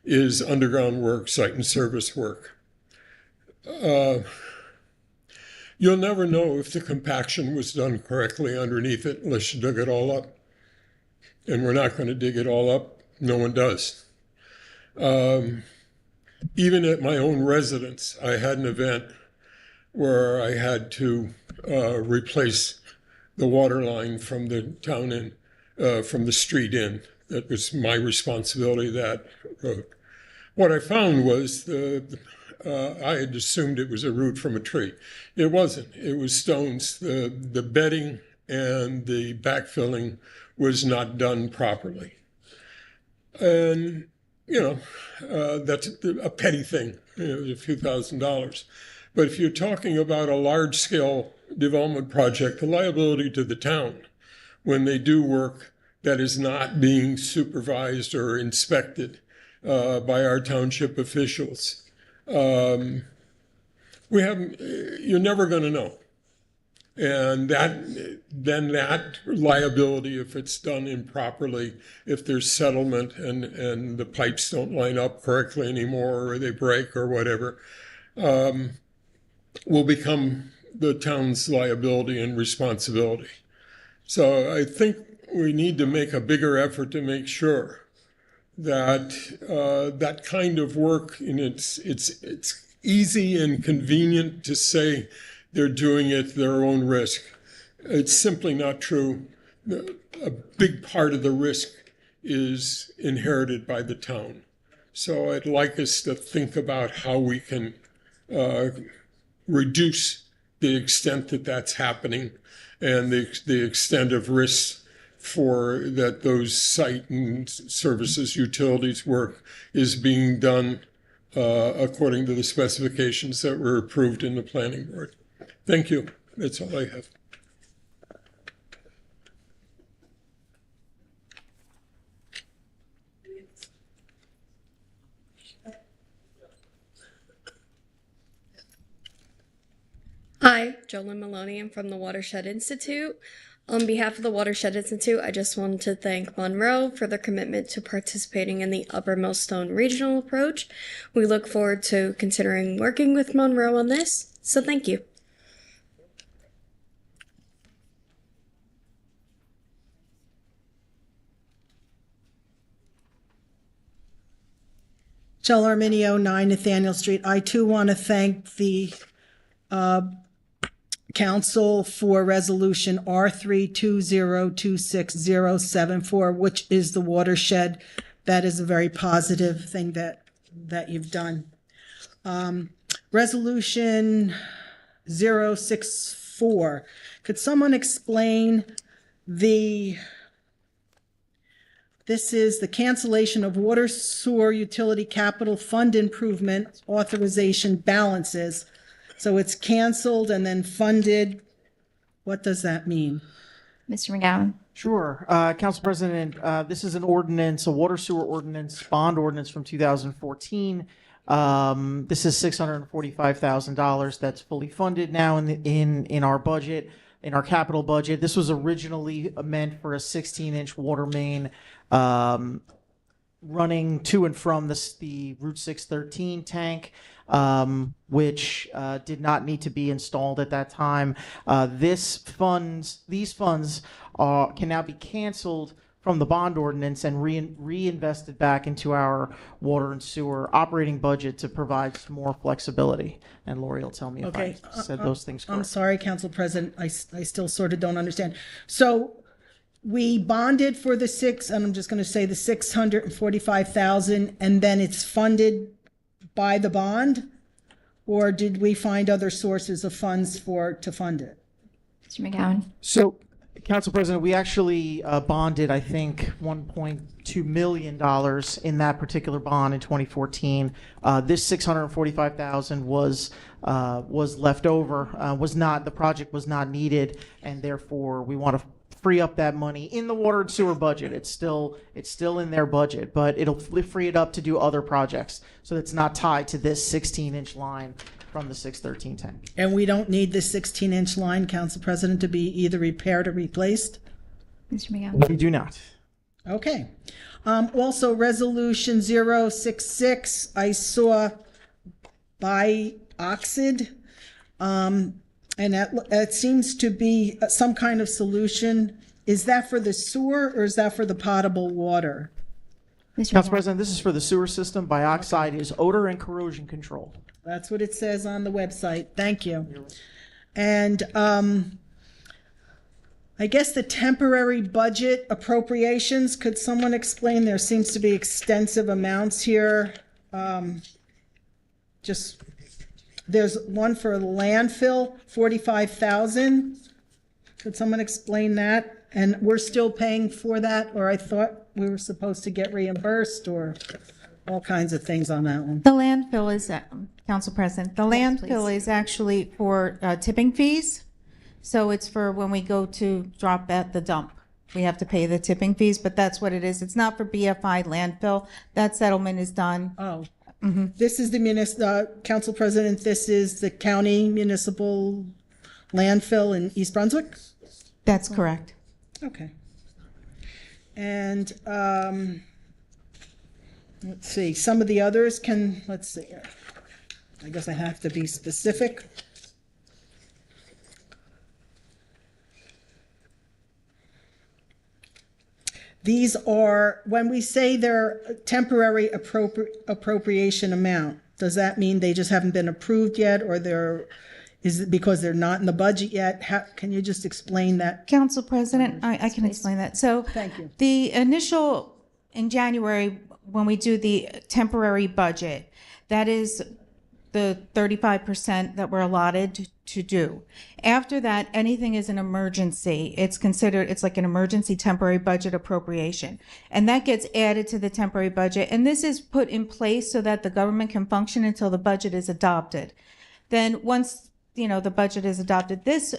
is underground work, site and service work. You'll never know if the compaction was done correctly underneath it unless you dug it all up. And we're not going to dig it all up. No one does. Even at my own residence, I had an event where I had to replace the water line from the town in, from the street in. That was my responsibility, that road. What I found was I had assumed it was a root from a tree. It wasn't. It was stones. The bedding and the backfilling was not done properly. And, that's a petty thing. It was a few $1,000s. But if you're talking about a large-scale development project, the liability to the town when they do work that is not being supervised or inspected by our township officials, you're never going to know. And that liability, if it's done improperly, if there's settlement and the pipes don't line up correctly anymore, or they break or whatever, will become the town's liability and responsibility. So I think we need to make a bigger effort to make sure that that kind of work, and it's easy and convenient to say they're doing it at their own risk. It's simply not true. A big part of the risk is inherited by the town. So I'd like us to think about how we can reduce the extent that that's happening and the extent of risks for that those site and services utilities work is being done according to the specifications that were approved in the planning board. Thank you. That's all I have. Hi, Jolyn Maloney. I'm from the Watershed Institute. On behalf of the Watershed Institute, I just wanted to thank Monroe for their commitment to participating in the Upper Millstone Regional Approach. We look forward to considering working with Monroe on this, so thank you. Joel Arminio, 9 Nathaniel Street. I too want to thank the Council for Resolution R32026074, which is the watershed. That is a very positive thing that you've done. Resolution 064. Could someone explain the This is the cancellation of water sewer utility capital fund improvement authorization balances. So it's canceled and then funded. What does that mean? Mr. McGowan? Sure. Council President, this is an ordinance, a water sewer ordinance, bond ordinance from 2014. This is $645,000 that's fully funded now in our budget, in our capital budget. This was originally meant for a 16-inch water main running to and from the Route 613 tank, which did not need to be installed at that time. These funds can now be canceled from the bond ordinance and reinvested back into our water and sewer operating budget to provide some more flexibility. And Lori will tell me if I said those things correctly. I'm sorry, Council President. I still sort of don't understand. So we bonded for the and I'm just going to say the $645,000, and then it's funded by the bond, or did we find other sources of funds to fund it? Mr. McGowan? So, Council President, we actually bonded, I think, $1.2 million in that particular bond in 2014. This $645,000 was left over, the project was not needed, and therefore we want to free up that money in the water and sewer budget. It's still in their budget, but it'll free it up to do other projects. So it's not tied to this 16-inch line from the 613 tank. And we don't need this 16-inch line, Council President, to be either repaired or replaced? Mr. McGowan? We do not. Okay. Also, Resolution 066, I saw bioxide, and that seems to be some kind of solution. Is that for the sewer or is that for the potable water? Council President, this is for the sewer system. Bioxide is odor and corrosion control. That's what it says on the website. Thank you. And I guess the temporary budget appropriations, could someone explain? There seems to be extensive amounts here. There's one for landfill, $45,000. Could someone explain that? And we're still paying for that, or I thought we were supposed to get reimbursed, or all kinds of things on that one. The landfill is, Council President, the landfill is actually for tipping fees. So it's for when we go to drop at the dump. We have to pay the tipping fees, but that's what it is. It's not for BFI landfill. That settlement is done. Oh. This is the Council President, this is the county municipal landfill in East Brunswick? That's correct. Okay. And let's see, some of the others let's see. I guess I have to be specific. These are, when we say they're temporary appropriation amount, does that mean they just haven't been approved yet, or is it because they're not in the budget yet? Can you just explain that? Council President, I can explain that. So thank you. The initial, in January, when we do the temporary budget, that is the 35% that we're allotted to do. After that, anything is an emergency. It's like an emergency temporary budget appropriation. And that gets added to the temporary budget. And this is put in place so that the government can function until the budget is adopted. Then once, the budget is adopted, this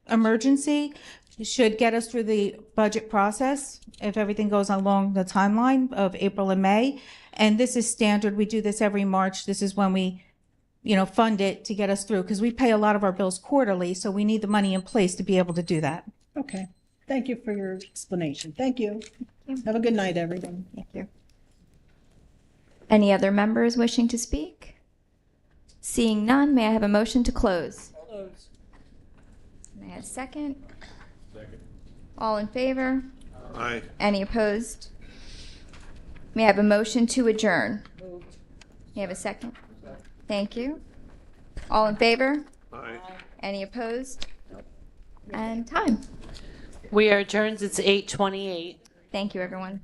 emergency should get us through the budget process if everything goes along the timeline of April and May. And this is standard. We do this every March. This is when we fund it to get us through, because we pay a lot of our bills quarterly, so we need the money in place to be able to do that. Okay. Thank you for your explanation. Thank you. Have a good night, everyone. Thank you. Any other members wishing to speak? Seeing none, may I have a motion to close? Close. May I have a second? Second. All in favor? Aye. Any opposed? May I have a motion to adjourn? Moved. May I have a second? Thank you. All in favor? Aye. Any opposed? And time. We are adjourned. It's 8:28. Thank you, everyone.